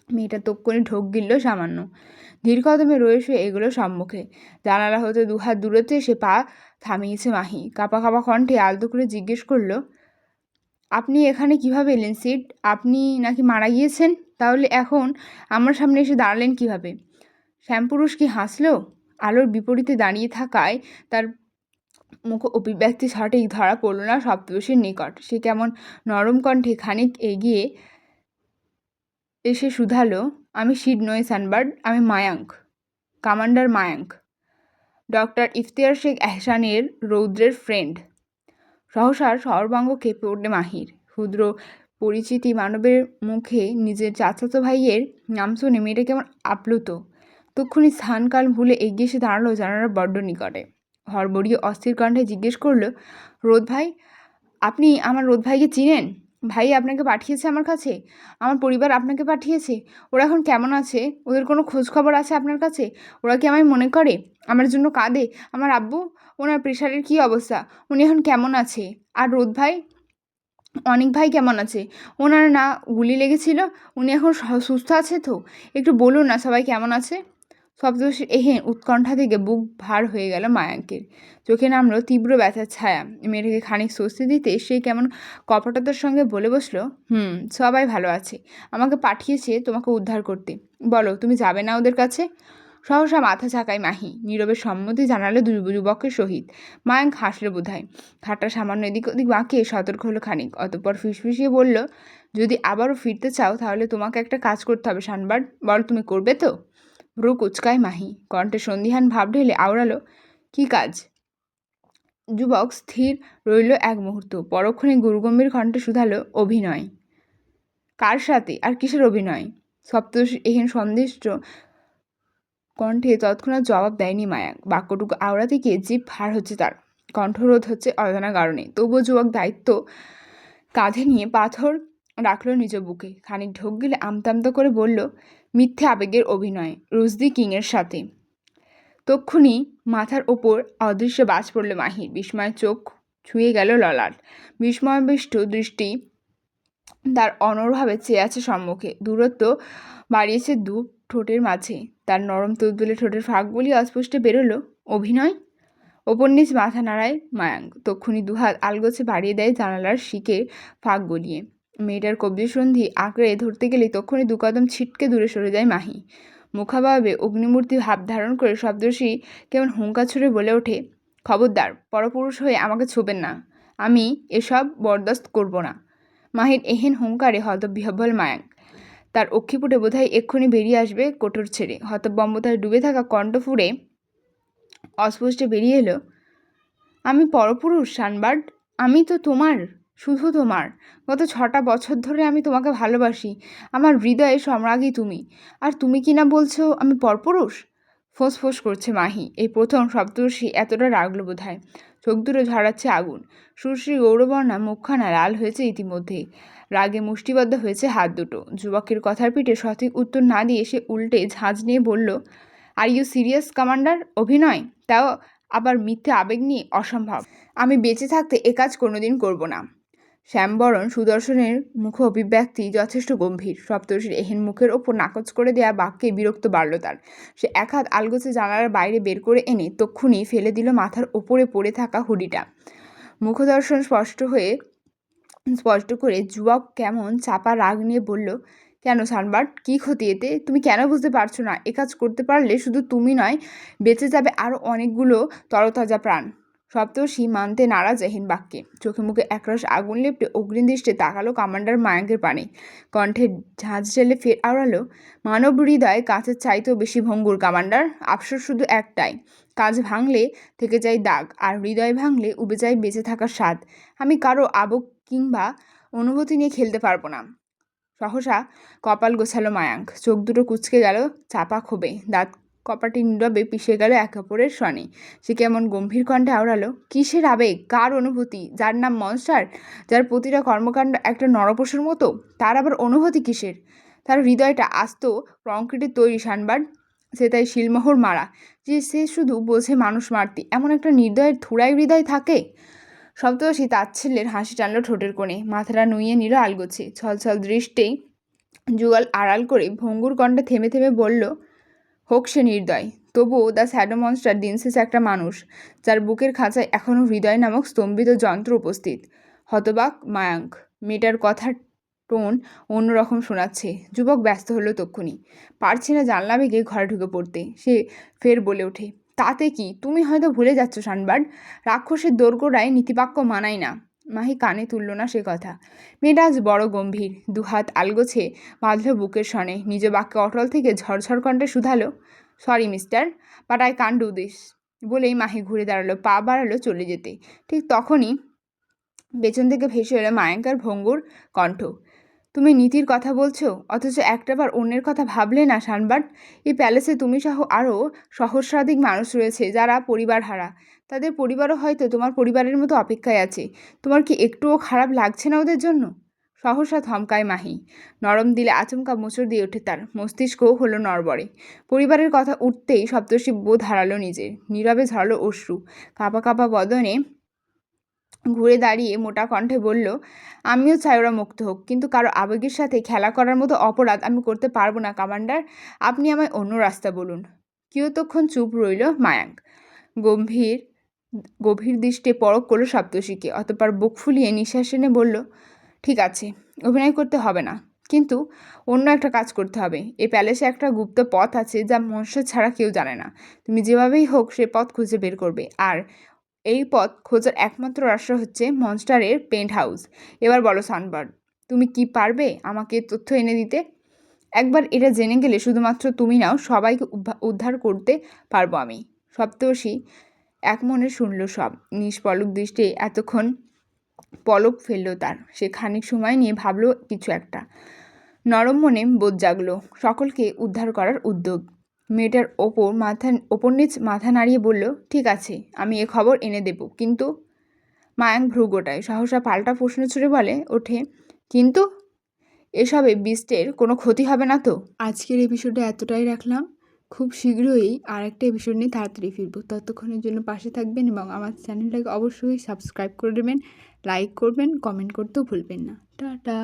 মেয়েটা তক্ষণি ঢোক গিলল সামান্য। ধীর কদমে রয়ে শুয়ে এগুলো সম্মুখে। জানালা হতে দুহাত দূরত্বে এসে পা থামিয়েছে মাহি। কাঁপা কাঁপা কণ্ঠে আলতো করে জিজ্ঞেস করল, আপনি এখানে কিভাবে এলেন সিড? আপনি নাকি মারা গিয়েছেন? তাহলে এখন আমার সামনে এসে দাঁড়ালেন কিভাবে? শ্যামপুরুষ কি হাসল? আলোর বিপরীতে দাঁড়িয়ে থাকায় তার মুখ অভিব্যক্তি সঠিক ধরা পড়ল না সপ্তর্ষির নিকট। সে কেমন নরম কণ্ঠে খানিক এগিয়ে এসে শুধালো, আমি সিড নই সানবার্ড, আমি মায়াঙ্ক, কমান্ডার মায়াঙ্ক, ডক্টর ইফতিয়ার শেখ এহসানের রৌদ্রের ফ্রেন্ড। সহসার সর্বাঙ্গ কেঁপে ওঠে মাহির। ক্ষুদ্র পরিচিতি মানবের মুখে নিজের চাচাতো ভাইয়ের নাম শুনে মেয়েটা কেমন আপ্লুত। তক্ষুনি স্থানকাল ভুলে এগিয়ে এসে দাঁড়ালো জানালার বড্ড নিকটে। হড়বড়িয়ে অস্থির কণ্ঠে জিজ্ঞেস করল, রোদ ভাই, আপনি আমার রোদ ভাইকে চিনেন? ভাই আপনাকে পাঠিয়েছে আমার কাছে, আমার পরিবার আপনাকে পাঠিয়েছে। ওরা এখন কেমন আছে? ওদের কোনো খোঁজ খবর আছে আপনার কাছে? ওরা কি আমায় মনে করে? আমার জন্য কাঁদে? আমার আব্বু, ওনার প্রেশারের কী অবস্থা? উনি এখন কেমন আছে? আর রোদ ভাই, অনেক ভাই কেমন আছে? ওনার না গুলি লেগেছিল, উনি এখন সুস্থ আছে তো? একটু বলুন না সবাই কেমন আছে? সপ্তর্ষির এহেন উৎকণ্ঠা থেকে বুক ভার হয়ে গেল মায়াঙ্কের। চোখে নামলো তীব্র ব্যথার ছায়া। মেয়েটাকে খানিক স্বস্তি দিতে সে কেমন কপটতার সঙ্গে বলে বসলো, সবাই ভালো আছে, আমাকে পাঠিয়েছে তোমাকে উদ্ধার করতে। বলো, তুমি যাবে না ওদের কাছে? সহসা মাথা ঝাঁকায় মাহি। নীরবে সম্মতি জানালো দুই যুবকের সহিত। মায়াঙ্ক হাসলো বোধহয়। ঘাটটা সামান্য এদিক ওদিক বাঁকিয়ে সতর্ক হলো খানিক। অতঃপর ফিসফিসিয়ে বলল, যদি আবারও ফিরতে চাও তাহলে তোমাকে একটা কাজ করতে হবে সানবার্ড। বল, তুমি করবে তো? ভ্রু কুচকায় মাহি। কণ্ঠে সন্দিহান ভাব ঢেলে আওড়ালো, কি কাজ? যুবক স্থির রইল এক মুহূর্ত। পরক্ষণে গুরুগম্ভীর কণ্ঠে শুধালো, অভিনয়। কার সাথে আর কিসের অভিনয়? সপ্তর্ষি এহেন সন্দিষ্ট কণ্ঠে তৎক্ষণাৎ জবাব দেয়নি মায়াঙ্ক। বাক্যটুকু আওড়াতে গিয়ে জিভ ভার হচ্ছে তার, কণ্ঠরোধ হচ্ছে অজানা কারণে। তবুও যুবক দায়িত্ব কাঁধে নিয়ে পাথর রাখলো নিজ বুকে। খানিক ঢোক গিলে আমতা করে বলল, মিথ্যে আবেগের অভিনয়, রুশদি কিংয়ের সাথে। তক্ষুনি মাথার ওপর অদৃশ্য বাজ পড়ল মাহির। বিস্ময় চোখ ছুঁয়ে গেল ললাট। বিস্ময়বিষ্ট দৃষ্টি তার অনড়ভাবে চেয়ে আছে সম্মুখে। দূরত্ব বাড়িয়েছে দু ঠোঁটের মাঝে। তার নরম তুলতুলে ঠোঁটের ফাঁকগুলি অস্পষ্টে বেরোলো, অভিনয়। ওপর নিচ মাথা নাড়ায় মায়াঙ্ক। তক্ষুনি দুহাত আলগোছে বাড়িয়ে দেয় জানালার শিকের ফাঁক গলিয়ে। মেয়েটার কবজিসন্ধি আঁকড়ে ধরতে গেলে তক্ষুনি দু কদম ছিটকে দূরে সরে যায় মাহি। মুখাভাবে অগ্নিমূর্তি ভাব ধারণ করে সপ্তর্ষি কেমন হুঙ্কার ছুড়ে বলে ওঠে, খবরদার, পরপুরুষ হয়ে আমাকে ছোবেন না, আমি এসব বরদাস্ত করব না। মাহির এহেন হুঙ্কারে হতবিহ্বল মায়াঙ্ক। তার অক্ষিপুটে বোধহয় এক্ষুনি বেরিয়ে আসবে কোটর ছেড়ে। হতবম্বতায় ডুবে থাকা কণ্ঠ ফুঁড়ে অস্পষ্টে বেরিয়ে এলো, আমি পরপুরুষ সানবার্ড? আমি তো তোমার, শুধু তোমার। গত 6টা বছর ধরে আমি তোমাকে ভালোবাসি। আমার হৃদয়ে সম্রাজ্ঞী তুমি, আর তুমি কি না বলছো আমি পরপুরুষ? ফোঁস করছে মাহি। এই প্রথম সপ্তর্ষি এতটা রাগলো বোধ হয়। চোখ দুটো ঝরাচ্ছে আগুন। সুশ্রী গৌরবর্ণা মুখখানা লাল হয়েছে ইতিমধ্যেই। রাগে মুষ্টিবদ্ধ হয়েছে হাত দুটো। যুবকের কথার পিঠে সঠিক উত্তর না দিয়ে সে উল্টে ঝাঁঝ নিয়ে বলল, আর ইউ সিরিয়াস কমান্ডার? অভিনয়, তাও আবার মিথ্যে আবেগ নিয়ে? অসম্ভব। আমি বেঁচে থাকতে এ কাজ কোনোদিন করব না। শ্যামবরণ সুদর্শনের মুখ অভিব্যক্তি যথেষ্ট গম্ভীর। সপ্তর্ষির এহেন মুখের ওপর নাকচ করে দেয়া বাক্যে বিরক্ত বাড়ল তার। সে এক হাত আলগোছে জানালার বাইরে বের করে এনে তক্ষুনি ফেলে দিল মাথার ওপরে পড়ে থাকা হুডিটা। মুখদর্শন স্পষ্ট করে যুবক কেমন চাপা রাগ নিয়ে বলল, কেন সানবার্ড, কী ক্ষতি এতে? তুমি কেন বুঝতে পারছো না? এ কাজ করতে পারলে শুধু তুমি নয়, বেঁচে যাবে আরও অনেকগুলো তরতাজা প্রাণ। সপ্তর্ষি মানতে নারাজ এহেন বাক্যে। চোখে মুখে একরাশ আগুন লেপটে অগ্নিদৃষ্টে তাকালো কমান্ডার মায়াঙ্কের পানে। কণ্ঠে ঝাঁঝ ঢেলে ফের আওড়ালো, মানব হৃদয় কাঁচের চাইতেও বেশি ভঙ্গুর কমান্ডার। আফসোস শুধু একটাই, কাজ ভাঙলে থেকে যায় দাগ, আর হৃদয় ভাঙলে উবে যায় বেঁচে থাকার স্বাদ। আমি কারো আবেগ কিংবা অনুভূতি নিয়ে খেলতে পারবো না। সহসা কপাল গোছালো মায়াঙ্ক। চোখ দুটো কুঁচকে গেল চাপা ক্ষোভে। দাঁত কপাটি নীরবে পিষে গেল একে অপরের স্বনে। সে কেমন গম্ভীর কণ্ঠে আওড়ালো, কিসের আবেগ, কার অনুভূতি? যার নাম মনস্টার, যার প্রতিটা কর্মকাণ্ড একটা নরপশুর মতো, তার আবার অনুভূতি কিসের? তার হৃদয়টা আস্ত কংক্রিটের তৈরি সানবার্ড। সে তাই শিলমোহর মারা, যে সে শুধু বোঝে মানুষ মারতে। এমন একটা নির্দয়ের থুড়াই হৃদয় থাকে? সপ্তর্ষি তাচ্ছিল্যের হাসি টানল ঠোঁটের কোণে। মাথাটা নুইয়ে নিল আলগোছে। ছলছল দৃষ্টেই যুগল আড়াল করে ভঙ্গুর কণ্ঠে থেমে থেমে বলল, হোক সে নির্দয়, তবুও দ্য শ্যাডো মনস্টার দিন শেষে একটা মানুষ, যার বুকের খাঁচায় এখনও হৃদয় নামক স্তম্ভিত যন্ত্র উপস্থিত। হতবাক মায়াঙ্ক। মেয়েটার কথার টোন অন্যরকম শোনাচ্ছে। যুবক ব্যস্ত হলো তক্ষুনি। পারছে না জানলা ভেঙে ঘরে ঢুকে পড়তে। সে ফের বলে ওঠে, তাতে কি? তুমি হয়তো ভুলে যাচ্ছ সানবার্ড, রাক্ষসের দোরগোড়ায় নীতিবাক্য মানায় না। মাহি কানে তুলল না সে কথা। মেয়েটা আজ বড় গম্ভীর। দুহাত আলগোছে বাঁধল বুকের সনে। নিজ বাক্যে অটল থেকে ঝরঝর কণ্ঠে শুধালো, sorry mister, but I can't do this. বলেই মাহি ঘুরে দাঁড়ালো, পা বাড়ালো চলে যেতে। ঠিক তখনই পেছন থেকে ভেসে এলো মায়াঙ্কার ভঙ্গুর কণ্ঠ, তুমি নীতির কথা বলছো, অথচ একটাবার অন্যের কথা ভাবলে না সানবার্ড? এই প্যালেসে তুমি সহ আরও সহস্রাধিক মানুষ রয়েছে যারা পরিবার হারা। তাদের পরিবারও হয়তো তোমার পরিবারের মতো অপেক্ষায় আছে। তোমার কি একটুও খারাপ লাগছে না ওদের জন্য? সহসা থমকায় মাহি। নরম দিলে আচমকা মোচড় দিয়ে ওঠে তার। মস্তিষ্কও হলো নড়বড়ে। পরিবারের কথা উঠতেই সপ্তর্ষি বোধ হারালো নিজের। নীরবে ঝরালো অশ্রু। কাঁপা কাঁপা বদনে ঘুরে দাঁড়িয়ে মোটা কণ্ঠে বলল, আমিও চাই ওরা মুক্ত হোক, কিন্তু কারো আবেগের সাথে খেলা করার মতো অপরাধ আমি করতে পারবো না কমান্ডার। আপনি আমায় অন্য রাস্তা বলুন। কিয়তক্ষণ চুপ রইল মায়াঙ্ক। গভীর দৃষ্টে পরখ করলো সপ্তর্ষিকে। অতঃপর বুক ফুলিয়ে নিঃশ্বাস টেনে বলল, ঠিক আছে, অভিনয় করতে হবে না, কিন্তু অন্য একটা কাজ করতে হবে। এই প্যালেসে একটা গুপ্ত পথ আছে যা মনুষ্য ছাড়া কেউ জানে না। তুমি যেভাবেই হোক সে পথ খুঁজে বের করবে। আর এই পথ খোঁজার একমাত্র রাস্তা হচ্ছে মনস্টারের পেন্ট হাউস। এবার বলো সানবার্ড, তুমি কি পারবে আমাকে তথ্য এনে দিতে? একবার এটা জেনে গেলে শুধুমাত্র তুমি নাও, সবাইকে উদ্ধার করতে পারবো আমি। সপ্তর্ষি এক মনে শুনল সব। নিষ্পলক দৃষ্টি এতক্ষণ পলক ফেলল তার। সে খানিক সময় নিয়ে ভাবল কিছু একটা। নরম মনে বোধ জাগলো। সকলকে উদ্ধার করার উদ্যোগ। মেয়েটার ওপর নিচ মাথা নাড়িয়ে বলল, ঠিক আছে, আমি এ খবর এনে দেব, কিন্তু? মায়াঙ্ক ভ্রু গোটায়। সহসা পাল্টা প্রশ্ন ছুড়ে বলে ওঠে, কিন্তু? এসবে বিস্টের কোনো ক্ষতি হবে না তো? আজকের এপিসোডে এতটাই রাখলাম। খুব শীঘ্রই আর একটা এপিসোড নিয়ে তাড়াতাড়ি ফিরবো। ততক্ষণের জন্য পাশে থাকবেন এবং আমার চ্যানেলটাকে অবশ্যই সাবস্ক্রাইব করে দেবেন, লাইক করবেন, কমেন্ট করতেও ভুলবেন না। টাটা।